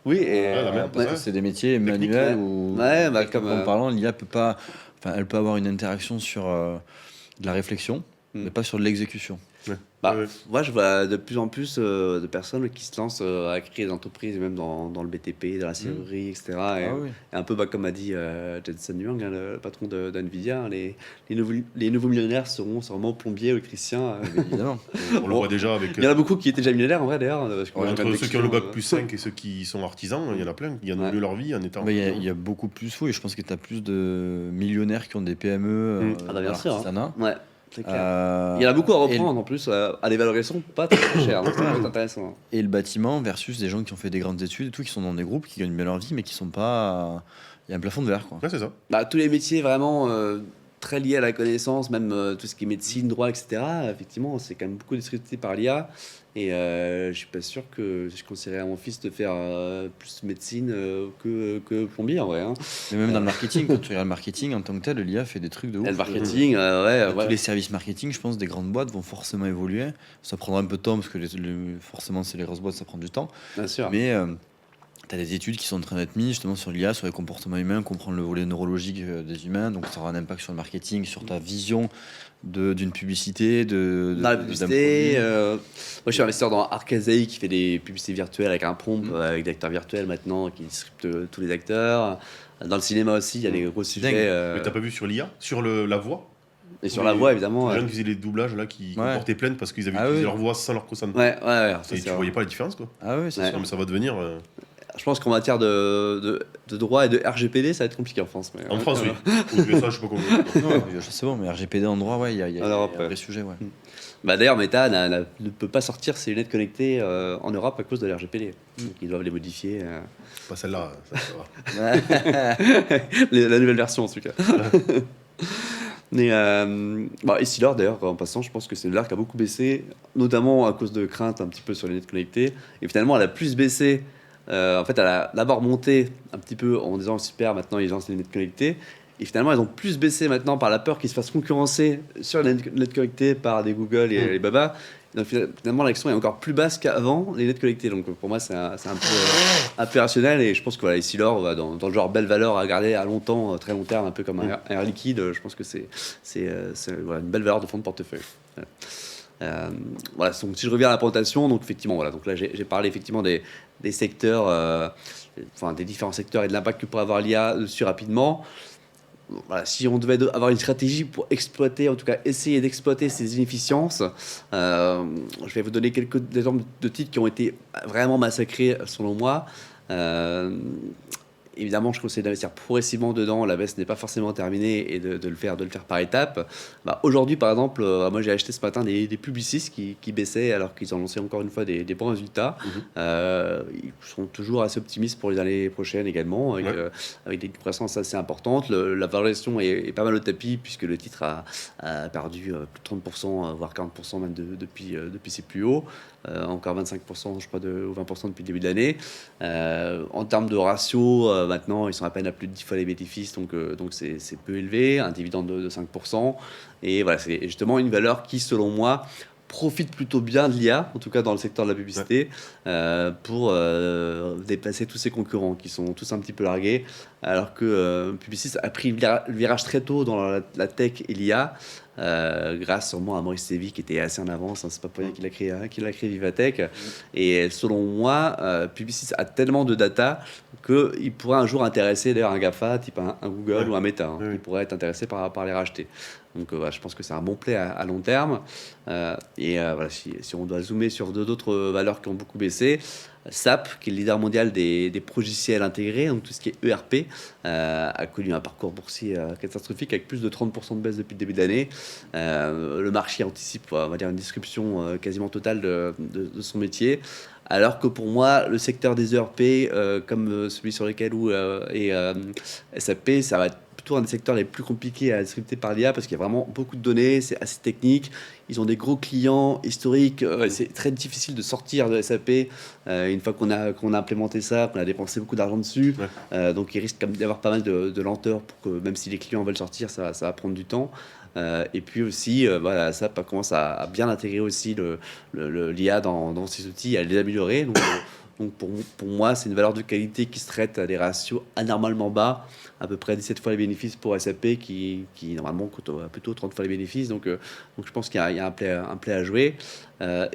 Oui, et Ouais, la merde, Parce ouais. que c'est des métiers Technique, manuels ouais. où, Ouais, bah, comme, en parlant, l'IA peut pas. Enfin, elle peut avoir une interaction sur de la réflexion, mais pas sur de l'exécution. bah, Ouais. moi, je vois de plus en plus de personnes qui se lancent à créer des entreprises, même dans le BTP, dans la serrurerie, etc. Et, Ah oui. et un peu bah, comme a dit Jensen Huang, hein, le patron d'NVIDIA, les nouveaux millionnaires seront sûrement plombiers, électriciens. Évidemment. On le voit déjà avec. Il y en a beaucoup qui étaient déjà millionnaires en vrai d'ailleurs. Parce qu'on a quand Entre même ceux qui ont le bac des plus 5 et ceux qui sont artisans, il y en a plein qui gagnent Ouais. mieux leur vie en étant. Bah, il y a beaucoup plus, oui. Je pense que tu as plus de millionnaires qui ont des PME Ah bah, bien dans sûr, hein. l'artisanat. Ouais, c'est clair. Euh, Il y en a beaucoup à et- reprendre en plus, à des valorisations pas très chères. Donc ça peut être intéressant. Et le bâtiment versus des gens qui ont fait des grandes études et tout, qui sont dans des groupes, qui gagnent bien leur vie, mais qui sont pas. Il y a un plafond de verre, quoi. Ouais, c'est ça. Bah, tous les métiers vraiment très liés à la connaissance, même tout ce qui est médecine, droit, etc. Effectivement, c'est quand même beaucoup disrupté par l'IA. Et je suis pas sûr que je conseillerais à mon fils de faire plus médecine que plombier en vrai. Hein. Mais même dans le marketing, quand tu regardes le marketing en tant que tel, l'IA fait des trucs de ouf. Et le marketing, ouais, Tous les services marketing, je pense, des grandes boîtes vont forcément évoluer. Ça prendra un peu de temps parce que forcément, c'est les grosses boîtes, ça prend du temps. bien sûr. Mais tu as des études qui sont en train d'être mises justement sur l'IA, sur les comportements humains, comprendre le volet neurologique des humains. Donc ça aura un impact sur le marketing, sur ta vision d'une publicité, Dans la d'un publicité, produit. moi je suis investisseur dans Arcasei qui fait des publicités virtuelles avec un prompt, avec des acteurs virtuels maintenant qui scriptent tous les acteurs. Dans le cinéma aussi, il y a des gros sujets. dingue. Mais t'as pas vu sur l'IA, sur la voix, Et sur la voix évidemment. les Ouais, gens qui faisaient les doublages là, qui Ouais. portaient plainte parce qu'ils avaient Ah utilisé oui. leur voix sans leur consentement. ouais, ça, Et c'est tu vrai. voyais pas la différence, quoi. Ah oui, c'est Ouais. sûr. Non, mais ça va devenir. Je pense qu'en matière de droit et de RGPD, ça va être compliqué en France. Mais, En France, oui. Aux USA, je sais pas comment. Non, je sais bon, mais RGPD en droit, ouais, il y a, En Europe, un ouais. vrai sujet, ouais. Bah, d'ailleurs, Meta ne peut pas sortir ses lunettes connectées en Europe à cause de l'RGPD. Donc ils doivent les modifier. Pas celle-là, ça va. La nouvelle version en tout cas. Mais Essilor d'ailleurs, en passant, je pense que c'est une valeur qui a beaucoup baissé, notamment à cause de craintes un petit peu sur les lunettes connectées. Et finalement, elle a plus baissé. En fait, elle a d'abord monté un petit peu en disant super, maintenant ils lancent les lunettes connectées. Et finalement, elles ont plus baissé maintenant par la peur qu'ils se fassent concurrencer sur les lunettes connectées par des Google et Alibaba. Donc finalement, l'action est encore plus basse qu'avant les lunettes connectées. Donc pour moi, c'est un peu irrationnel. Et je pense que voilà, Essilor, dans le genre belle valeur à garder à longtemps, très long terme, un peu comme un Air Liquide, je pense que c'est voilà, une belle valeur de fonds de portefeuille. Voilà, donc si je reviens à la présentation, donc effectivement, voilà, donc là j'ai parlé effectivement des secteurs, enfin des différents secteurs et de l'impact que pourrait avoir l'IA dessus rapidement. Voilà, si on devait avoir une stratégie pour exploiter, en tout cas essayer d'exploiter ces inefficiences, je vais vous donner quelques exemples de titres qui ont été vraiment massacrés selon moi. Évidemment, je conseille d'investir progressivement dedans. La baisse n'est pas forcément terminée et de le faire par étapes. Aujourd'hui, par exemple, moi j'ai acheté ce matin des Publicis qui baissaient alors qu'ils ont lancé encore une fois des bons résultats. Ils sont toujours assez optimistes pour les années prochaines également, avec des croissances assez importantes. La valorisation est pas mal au tapis puisque le titre a perdu plus de 30%, voire 40% même depuis ses plus hauts. Encore 25%, je crois, ou 20% depuis le début de l'année. En termes de ratio maintenant, ils sont à peine à plus de 10 fois les bénéfices, donc c'est peu élevé, un dividende de 5%. Et voilà, c'est justement une valeur qui, selon moi, profite plutôt bien de l'IA, en tout cas dans le secteur de la publicité, pour dépasser tous ses concurrents qui sont tous un petit peu largués, alors que Publicis a pris le virage très tôt dans la tech et l'IA, grâce sûrement à Maurice Sévy qui était assez en avance, hein, c'est pas pour rien qu'il a créé Vivatech. Et selon moi, Publicis a tellement de data qu'il pourrait un jour intéresser d'ailleurs un GAFA type un Google ou un Meta, hein, qui pourrait être intéressé par les racheter. Donc voilà, je pense que c'est un bon play à long terme. Voilà, si on doit zoomer sur d'autres valeurs qui ont beaucoup baissé, SAP, qui est le leader mondial des logiciels intégrés, donc tout ce qui est ERP, a connu un parcours boursier catastrophique avec plus de 30% de baisse depuis le début d'année. Le marché anticipe, on va dire, une disruption quasiment totale de son métier. Alors que pour moi, le secteur des ERP, comme celui sur lequel SAP, ça va être plutôt un des secteurs les plus compliqués à disrupter par l'IA parce qu'il y a vraiment beaucoup de données, c'est assez technique. Ils ont des gros clients historiques, c'est très difficile de sortir de SAP une fois qu'on a implémenté ça, qu'on a dépensé beaucoup d'argent dessus. Donc il risque quand même d'y avoir pas mal de lenteur pour que même si les clients veulent sortir, ça va prendre du temps. Et puis aussi, voilà, ça commence à bien intégrer aussi l'IA dans ses outils, à les améliorer. Donc pour moi, c'est une valeur de qualité qui se traite à des ratios anormalement bas, à peu près 17 fois les bénéfices pour SAP, qui normalement coûte plutôt 30 fois les bénéfices. Donc je pense qu'il y a un play à jouer.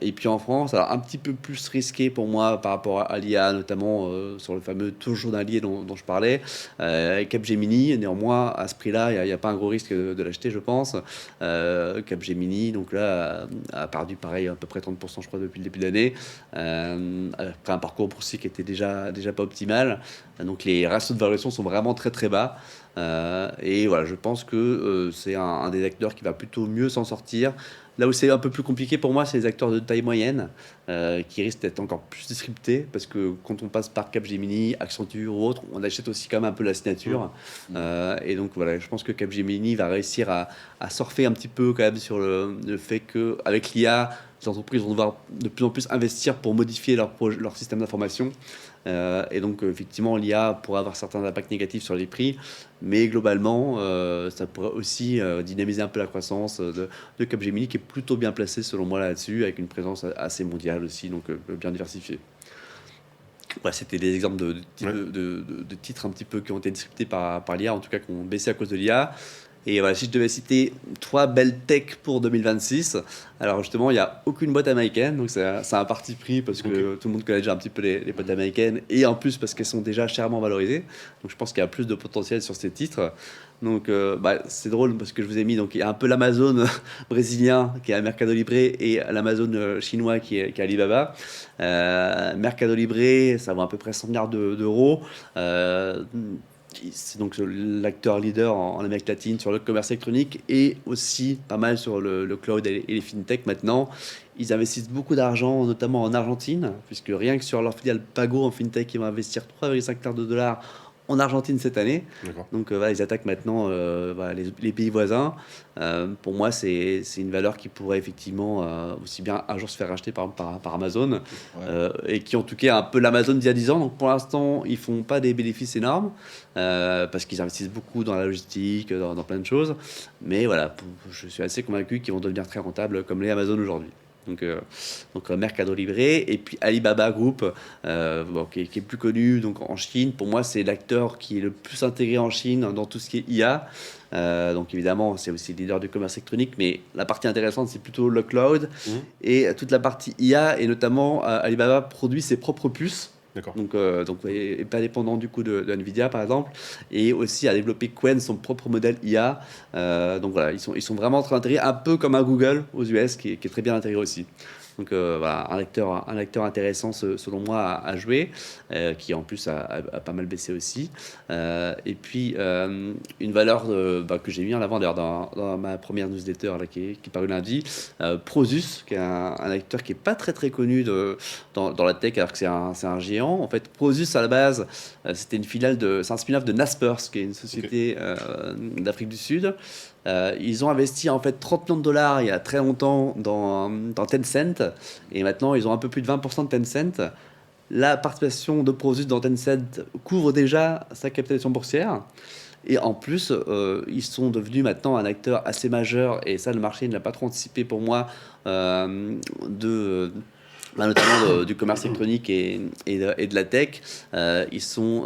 Et puis en France, alors un petit peu plus risqué pour moi par rapport à l'IA, notamment sur le fameux taux journalier dont je parlais. Capgemini, néanmoins, à ce prix-là, il n'y a pas un gros risque de l'acheter, je pense. Capgemini, donc là, a perdu pareil à peu près 30%, je crois, depuis le début de l'année. Après un parcours boursier qui était déjà pas optimal. Donc les ratios de valorisation sont vraiment très très bas. Et voilà, je pense que c'est un des acteurs qui va plutôt mieux s'en sortir. Là où c'est un peu plus compliqué pour moi, c'est les acteurs de taille moyenne qui risquent d'être encore plus disruptés parce que quand on passe par Capgemini, Accenture ou autre, on achète aussi quand même un peu la signature. Et donc voilà, je pense que Capgemini va réussir à surfer un petit peu quand même sur le fait qu'avec l'IA, les entreprises vont devoir de plus en plus investir pour modifier leur système d'information. Et donc, effectivement, l'IA pourrait avoir certains impacts négatifs sur les prix, mais globalement, ça pourrait aussi dynamiser un peu la croissance de Capgemini, qui est plutôt bien placé, selon moi, là-dessus, avec une présence assez mondiale aussi, donc bien diversifiée. Voilà, c'était des exemples de titres un petit peu qui ont été discutés par l'IA, en tout cas qui ont baissé à cause de l'IA. Et voilà, si je devais citer 3 belles tech pour 2026, alors justement, il n'y a aucune boîte américaine, donc c'est un parti pris parce que tout le monde connaît déjà un petit peu les boîtes américaines, et en plus parce qu'elles sont déjà chèrement valorisées. Donc je pense qu'il y a plus de potentiel sur ces titres. Donc c'est drôle parce que je vous ai mis, donc il y a un peu l'Amazon brésilien qui est à Mercado Libre et l'Amazon chinois qui est à Alibaba. Mercado Libre, ça vaut à peu près 100 milliards d'euros. C'est donc l'acteur leader en Amérique latine sur le commerce électronique et aussi pas mal sur le cloud et les fintech maintenant. Ils investissent beaucoup d'argent, notamment en Argentine, puisque rien que sur leur filiale Pago en fintech, ils vont investir 3,5 milliards de dollars en Argentine cette année. Donc voilà, ils attaquent maintenant les pays voisins. Pour moi, c'est une valeur qui pourrait effectivement aussi bien un jour se faire racheter par Amazon, et qui en tout cas est un peu l'Amazon d'il y a 10 ans. Donc pour l'instant, ils font pas des bénéfices énormes parce qu'ils investissent beaucoup dans la logistique, dans plein de choses. Mais voilà, je suis assez convaincu qu'ils vont devenir très rentables comme les Amazon aujourd'hui. Donc Mercado Libre et puis Alibaba Group qui est plus connu donc en Chine. Pour moi, c'est l'acteur qui est le plus intégré en Chine dans tout ce qui est IA. Donc évidemment, c'est aussi le leader du commerce électronique, mais la partie intéressante, c'est plutôt le cloud et toute la partie IA, et notamment Alibaba produit ses propres puces. Donc est pas dépendant du coup de Nvidia par exemple, et aussi a développé Qwen, son propre modèle IA. Donc voilà, ils sont vraiment très intégrés, un peu comme un Google aux US qui est très bien intégré aussi. Donc voilà, un acteur intéressant selon moi à jouer, qui en plus a pas mal baissé aussi. Et puis une valeur que j'ai mis en avant d'ailleurs dans ma première newsletter là, qui est parue lundi, Prosus, qui est un acteur qui est pas très très connu dans la tech, alors que c'est un géant. En fait, Prosus à la base, c'était c'est un spin-off de Naspers, qui est une société d'Afrique du Sud. Ils ont investi en fait 30 millions de dollars il y a très longtemps dans Tencent, et maintenant ils ont un peu plus de 20% de Tencent. la participation de Prosus dans Tencent couvre déjà sa capitalisation boursière. Et en plus, ils sont devenus maintenant un acteur assez majeur, et ça, le marché ne l'a pas trop anticipé pour moi, notamment du commerce électronique et de la tech. Ils sont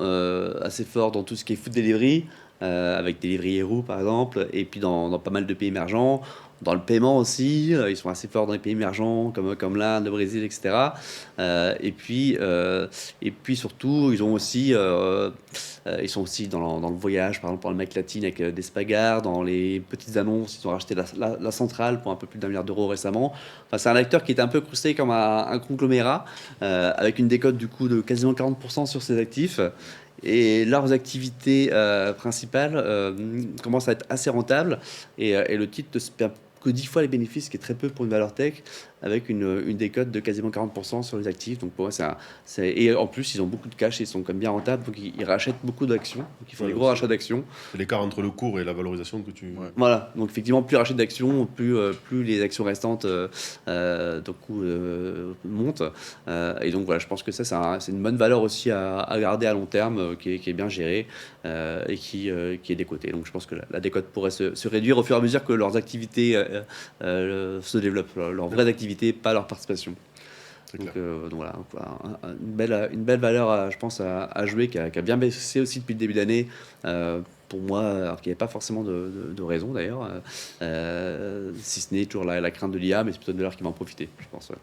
assez forts dans tout ce qui est food delivery, avec Deliveroo par exemple, et puis dans pas mal de pays émergents. Dans le paiement aussi, ils sont assez forts dans les pays émergents comme l'Inde, le Brésil, etc. Et puis surtout, ils sont aussi dans le voyage, par exemple pour l'Amérique latine avec des Spagar, dans les petites annonces, ils ont racheté la centrale pour un peu plus d'1 milliard d'euros récemment. Enfin, c'est un acteur qui est un peu crusté comme un conglomérat, avec une décote du coup de quasiment 40% sur ses actifs. Et leurs activités principales commencent à être assez rentables, et le titre ne se perd que 10 fois les bénéfices, ce qui est très peu pour une valeur tech, avec une décote de quasiment 40% sur les actifs. Donc pour moi, et en plus, ils ont beaucoup de cash, ils sont quand même bien rentables, donc ils rachètent beaucoup d'actions, donc ils font des gros rachats d'actions. C'est l'écart entre le cours et la valorisation que tu... Voilà, donc effectivement, plus ils rachètent d'actions, plus les actions restantes montent. Et donc voilà, je pense que ça, c'est une bonne valeur aussi à garder à long terme, qui est bien gérée, et qui est décotée. Donc je pense que la décote pourrait se réduire au fur et à mesure que leurs activités se développent, leurs vraies activités, pas leur participation. Donc voilà, une belle valeur, je pense, à jouer, qui a bien baissé aussi depuis le début d'année. Pour moi, alors qu'il n'y avait pas forcément de raison d'ailleurs, si ce n'est toujours la crainte de l'IA, mais c'est plutôt une valeur qui va en profiter, je pense. Ouais.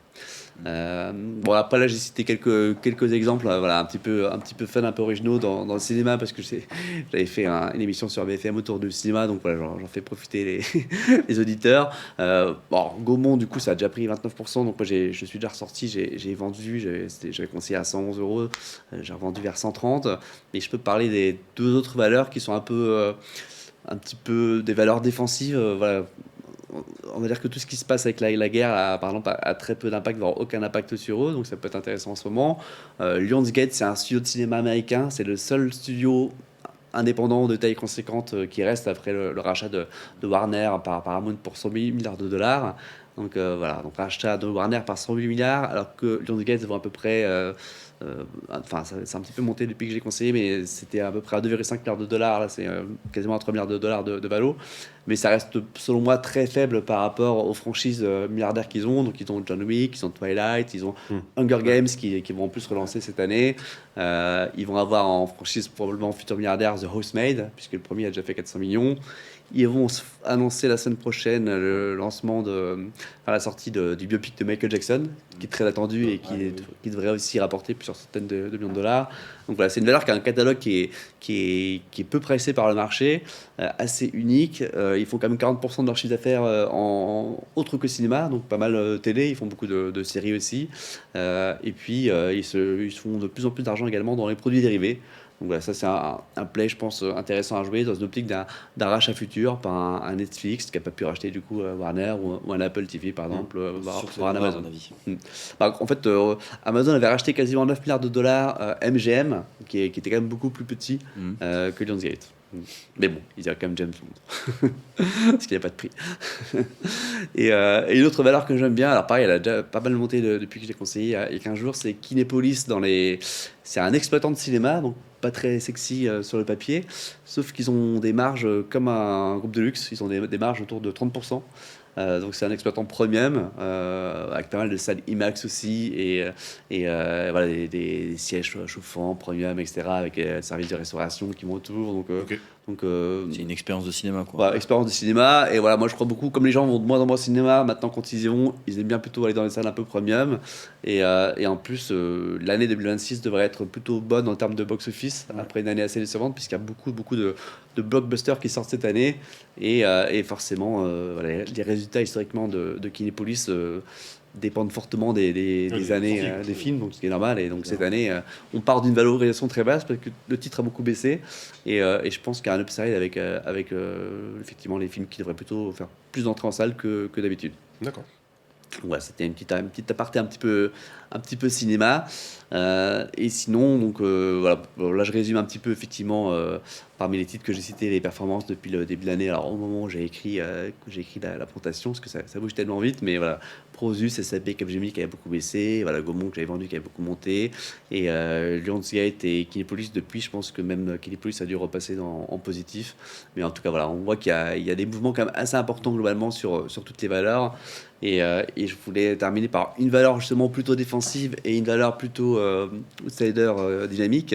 Bon, après là, j'ai cité quelques exemples, voilà, un petit peu fun, un peu originaux dans le cinéma, parce que j'avais fait une émission sur BFM autour du cinéma, donc voilà, j'en fais profiter les auditeurs. Gaumont, du coup, ça a déjà pris 29%, donc moi je suis déjà ressorti, j'ai vendu, j'avais conseillé à 111 euros, j'ai revendu vers 130, et je peux parler des deux autres valeurs qui sont un petit peu des valeurs défensives. Voilà, on va dire que tout ce qui se passe avec la guerre, par exemple, a très peu d'impact, voire aucun impact sur eux, donc ça peut être intéressant en ce moment. Lionsgate, c'est un studio de cinéma américain, c'est le seul studio indépendant de taille conséquente qui reste après le rachat de Warner par Paramount pour 108 milliards de dollars. Donc voilà, donc rachat de Warner par 108 milliards, alors que Lionsgate vaut à peu près, enfin c'est un petit peu monté depuis que j'ai conseillé, mais c'était à peu près à 2,5 milliards de dollars, là c'est quasiment à 3 milliards de dollars de valo, mais ça reste selon moi très faible par rapport aux franchises milliardaires qu'ils ont. Donc ils ont John Wick, ils ont Twilight, ils ont Hunger Games qui vont en plus relancer cette année. Ils vont avoir en franchise probablement futur milliardaire The Housemaid, puisque le premier a déjà fait 400 millions. Ils vont annoncer la semaine prochaine le lancement la sortie du biopic de Michael Jackson, qui est très attendu et qui devrait aussi rapporter plusieurs centaines de millions de dollars. Donc voilà, c'est une valeur qui a un catalogue qui est peu pricé par le marché, assez unique. Ils font quand même 40% de leur chiffre d'affaires en autre que cinéma, donc pas mal télé. Ils font beaucoup de séries aussi. Et puis ils se font de plus en plus d'argent également dans les produits dérivés. Donc voilà, ça c'est un play, je pense, intéressant à jouer dans une optique d'un rachat futur par un Netflix qui n'a pas pu racheter du coup Warner ou un Apple TV par exemple, voire un Amazon. En fait, Amazon avait racheté quasiment 9 milliards de dollars MGM, qui était quand même beaucoup plus petit que Lionsgate. Mais bon, il dirait quand même James Bond, parce qu'il n'y a pas de prix. et une autre valeur que j'aime bien, alors pareil, elle a déjà pas mal monté depuis que je l'ai conseillé il y a 15 jours, c'est Kinepolis. C'est un exploitant de cinéma, donc pas très sexy sur le papier, sauf qu'ils ont des marges comme un groupe de luxe, ils ont des marges autour de 30%. Donc c'est un exploitant premium, avec pas mal de salles IMAX aussi, et voilà, des sièges chauffants premium, etc., avec services de restauration qui vont autour. Donc c'est une expérience de cinéma, quoi. Voilà, expérience de cinéma. Et voilà, moi je crois beaucoup, comme les gens vont de moins en moins au cinéma maintenant, quand ils y vont, ils aiment bien plutôt aller dans les salles un peu premium. Et en plus, l'année 2026 devrait être plutôt bonne en termes de box-office, après une année assez décevante, puisqu'il y a beaucoup de blockbusters qui sortent cette année. Et forcément, voilà, les résultats historiquement de Kinepolis dépendent fortement des années des films, donc ce qui est normal. Et donc cette année, on part d'une valorisation très basse parce que le titre a beaucoup baissé, et je pense qu'il y a un upside avec effectivement les films qui devraient plutôt faire plus d'entrées en salle que d'habitude. D'accord. Voilà, c'était une petite aparté un petit peu un petit peu cinéma. Et sinon, donc voilà, bon, là je résume un petit peu effectivement parmi les titres que j'ai cités, les performances depuis le début de l'année. Alors au moment où j'ai écrit la présentation, parce que ça bouge tellement vite, mais voilà, Prosus, SAP, Capgemini qui avait beaucoup baissé, voilà, Gaumont que j'avais vendu qui avait beaucoup monté, et Lionsgate et Kinepolis depuis, je pense que même Kinepolis a dû repasser en positif. Mais en tout cas, voilà, on voit il y a des mouvements quand même assez importants globalement sur toutes les valeurs. Et je voulais terminer par une valeur justement plutôt défensive et une valeur plutôt outsider dynamique.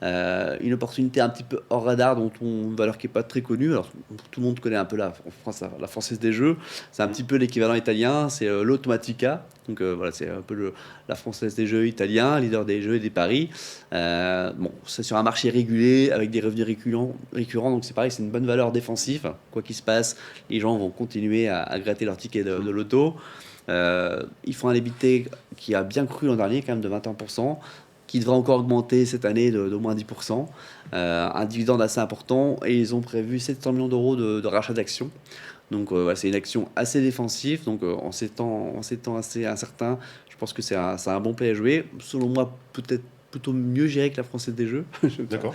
Une opportunité un petit peu hors radar, une valeur qui n'est pas très connue. Alors, tout le monde connaît un peu en France, la Française des Jeux. C'est un petit peu l'équivalent italien, c'est l'Automatica. Donc voilà, c'est un peu la Française des Jeux italien, leader des jeux et des paris. Bon, c'est sur un marché régulé avec des revenus récurrents, donc c'est pareil, c'est une bonne valeur défensive. Quoi qu'il se passe, les gens vont continuer à gratter leur ticket de loto. Ils font un EBITDA qui a bien cru l'an dernier, quand même de 21%, qui devrait encore augmenter cette année d'au moins 10%. Un dividende assez important, et ils ont prévu 700 millions d'euros de rachat d'actions. Donc voilà, c'est une action assez défensive. Donc en ces temps assez incertains, je pense que c'est un bon play à jouer. Selon moi, peut-être plutôt mieux géré que la Française des Jeux, D'accord.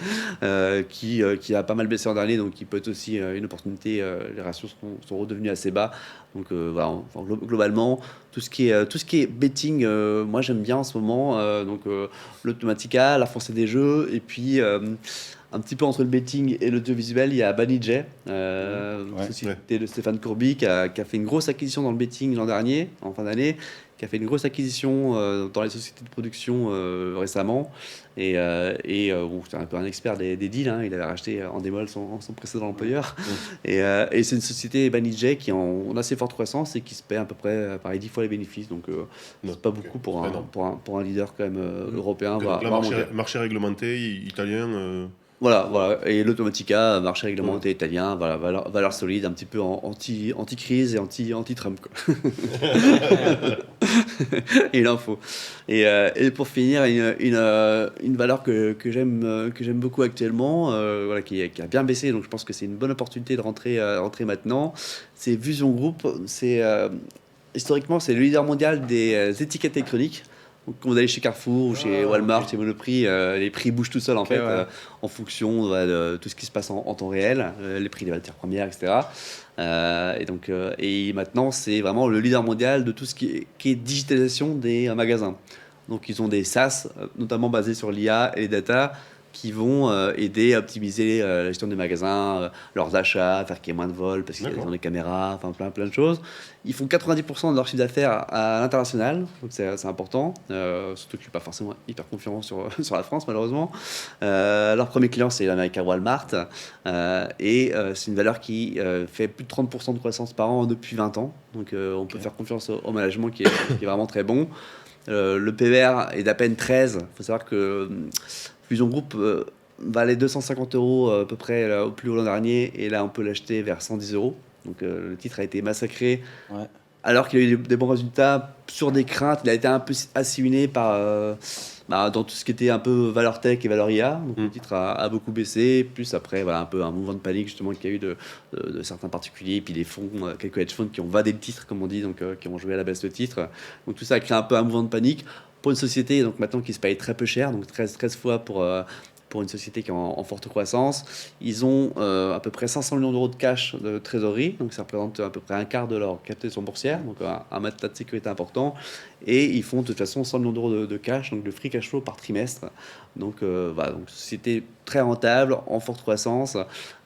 qui a pas mal baissé en dernier, donc qui peut être aussi une opportunité. Les ratios sont redevenus assez bas. Donc voilà, enfin, globalement, tout ce qui est betting, moi j'aime bien en ce moment. L'Automatica, la Française des Jeux, et puis un petit peu entre le betting et l'audiovisuel, il y a Banijay, Ouais. société de Stéphane Courby, qui a fait une grosse acquisition dans le betting l'an dernier, en fin d'année, qui a fait une grosse acquisition dans les sociétés de production récemment. Bon, c'est un peu un expert des deals, hein. Il avait racheté en démol son précédent employeur. Et c'est une société Banijay qui est en assez forte croissance et qui se paie à peu près pareil, 10 fois les bénéfices. Donc c'est pas beaucoup pour un leader quand même européen. Donc là, marché réglementé italien. Voilà. Et l'Automatica, marché réglementé italien, voilà, valeur solide, un petit peu anti-crise et anti-Trump, quoi. Il en faut. Et pour finir, une valeur que j'aime beaucoup actuellement, voilà, qui a bien baissé, donc je pense que c'est une bonne opportunité de rentrer maintenant. C'est Vusion Group. Historiquement, c'est le leader mondial des étiquettes électroniques. Donc, quand vous allez chez Carrefour ou chez Walmart, chez Monoprix, les prix bougent tout seuls en fait, en fonction de tout ce qui se passe en temps réel, les prix des matières premières, etc. Et maintenant, c'est vraiment le leader mondial de tout ce qui est digitalisation des magasins. Donc, ils ont des SaaS, notamment basés sur l'IA et les data, qui vont aider à optimiser la gestion des magasins, leurs achats, faire qu'il y ait moins de vols parce qu'ils ont des caméras, enfin plein de choses. Ils font 90% de leur chiffre d'affaires à l'international, donc c'est important. Surtout que je suis pas forcément hyper confiant sur la France, malheureusement. Leur premier client, c'est l'American Walmart, c'est une valeur qui fait plus de 30% de croissance par an depuis 20 ans. Donc on peut faire confiance au management qui est vraiment très bon. Le PER est d'à peine 13. Il faut savoir que Fusion Group valait 250 euros à peu près au plus haut l'an dernier, et là on peut l'acheter vers 110 euros. Donc le titre a été massacré, alors qu'il a eu des bons résultats sur des craintes. Il a été un peu assimilé dans tout ce qui était un peu valeur tech et valeur IA. Donc le titre a beaucoup baissé. Plus après, voilà, un peu un mouvement de panique justement qu'il y a eu de certains particuliers, et puis des fonds, quelques hedge funds qui ont vadé le titre, comme on dit, donc qui ont joué à la baisse le titre. Donc tout ça a créé un peu un mouvement de panique pour une société donc maintenant qui se paye très peu cher, donc 13 fois pour une société qui est en forte croissance. Ils ont à peu près 500 millions d'euros de cash de trésorerie, donc ça représente à peu près un quart de leur capitalisation boursière, donc un matelas de sécurité important. Et ils font de toute façon 100 millions d'euros de cash, donc de free cash flow par trimestre. Donc voilà, donc société très rentable, en forte croissance,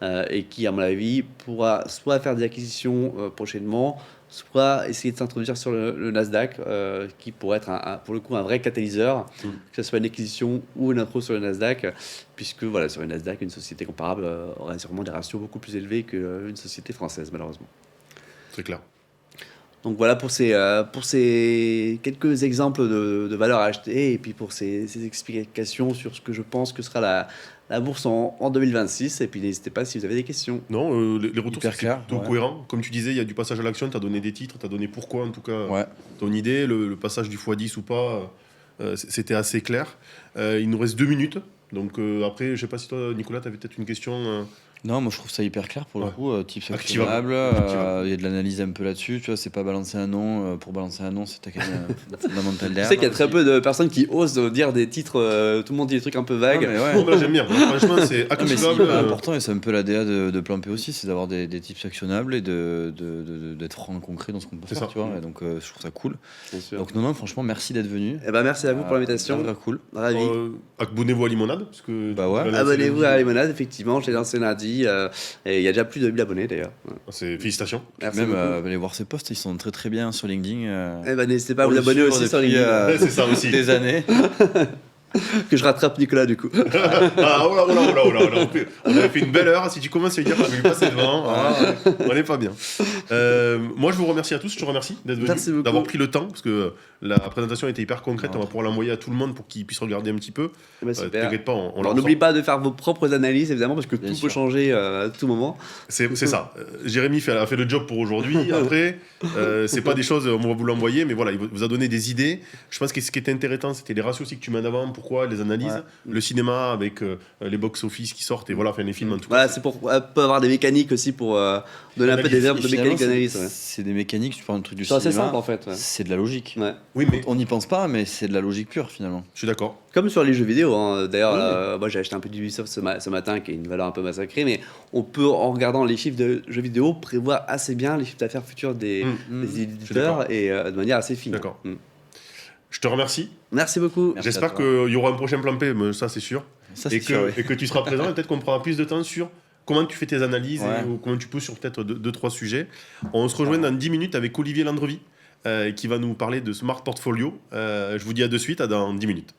et qui, à mon avis, pourra soit faire des acquisitions prochainement, soit essayer de s'introduire sur le Nasdaq, qui pourrait être pour le coup un vrai catalyseur, que ce soit une acquisition ou une intro sur le Nasdaq, puisque voilà, sur le Nasdaq, une société comparable aurait sûrement des ratios beaucoup plus élevés qu'une société française, malheureusement. C'est clair. Donc voilà pour ces quelques exemples de valeurs à acheter, et puis pour ces explications sur ce que je pense que sera la bourse en 2026. Et puis n'hésitez pas si vous avez des questions. Non, les retours Hyper c'est clair, plutôt cohérent. Comme tu disais, il y a du passage à l'action, tu as donné des titres, tu as donné pourquoi, en tout cas, ton idée, le passage du x10 ou pas, c'était assez clair. Il nous reste 2 minutes. Donc après, je sais pas si toi, Nicolas, tu avais peut-être une question. Non, moi je trouve ça hyper clair pour le Ouais. coup, type Activable. actionnable, Activable. il y a de l'analyse un peu là-dessus, tu vois, c'est pas balancer un nom pour balancer un nom, c'est quand même fondamental Je derrière. sais qu'il y a très peu de personnes qui osent dire des titres, tout le monde dit des trucs un peu vagues. Non, mais ouais. Bon, bah, j'aime bien. Moi, franchement, c'est Non, mais c'est activable. hyper important et c'est un peu l'ADA de Plan P aussi, c'est d'avoir des tips actionnables et d'être franc et concret dans ce qu'on peut C'est faire, ça. tu vois, et donc je trouve ça cool. Bien sûr. Donc non, franchement, merci d'être venu. Eh ben, merci à vous pour l'invitation. Grave cool. Ravi. Abonnez-vous à Limonade. Parce que Bah ouais. tu l'as lancé Abonnez-vous lundi. à Limonade, effectivement, je l'ai lancé lundi. Et il y a déjà plus de 1000 abonnés d'ailleurs. Ouais. C'est félicitations. Merci Même beaucoup. aller voir ses posts, ils sont très très bien sur LinkedIn. Eh ben, n'hésitez pas à Pour vous le abonner suivre aussi sur depuis, LinkedIn. Ouais, c'est ça aussi. Des années. Que je rattrape Nicolas du coup. Ah, oh là, oh là, oh là, oh là, oh là. On avait fait une belle heure. Si tu commences à lui dire que je vais lui passer devant, on n'est pas bien. Moi, je vous remercie à tous. Je te remercie d'être Merci venu, beaucoup. d'avoir pris le temps, parce que la présentation était hyper concrète. On va pouvoir l'envoyer à tout le monde pour qu'ils puissent regarder un petit peu. Eh ben, super. T'inquiète pas, on Alors, leur n'oubliez pas de faire vos propres analyses évidemment parce que Bien tout sûr. peut changer à tout moment. C'est ça. Jérémy a fait le job pour aujourd'hui. Après, c'est pas des choses, on va vous l'envoyer, mais voilà, il vous a donné des idées. Je pense que ce qui était intéressant, c'était les ratios aussi que tu mets en avant, pourquoi, les analyses, Ouais. le cinéma avec les box-office qui sortent, et voilà, enfin, les films en tout cas. Voilà, c'est pour peut avoir des mécaniques aussi pour donner un peu des verbes Et de finalement, mécanique d'analyse. Ouais. c'est des mécaniques, tu prends un truc du C'est assez cinéma, simple en fait. Ouais. c'est de la logique. Ouais. Oui, mais On n'y pense pas, mais c'est de la logique pure finalement. je suis d'accord. Comme sur les jeux vidéo. Hein. D'ailleurs, Oui. moi j'ai acheté un peu d'Ubisoft ce matin qui est une valeur un peu massacrée, mais on peut en regardant les chiffres de jeux vidéo prévoir assez bien les chiffres d'affaires futurs des Je éditeurs d'accord. et de manière assez fine. D'accord. Mm. Je te remercie. Merci beaucoup. Merci à J'espère toi. qu'il y aura un prochain plan P, mais ça c'est sûr. Ça, Et c'est sûr, oui. que tu seras présent et peut-être qu'on prendra plus de temps sur comment tu fais tes analyses Ouais. ou comment tu peux sur peut-être 2-3 sujets. On se rejoint dans 10 minutes avec Olivier Landrevy qui va nous parler de Smart Portfolio. Je vous dis à de suite, à dans 10 minutes.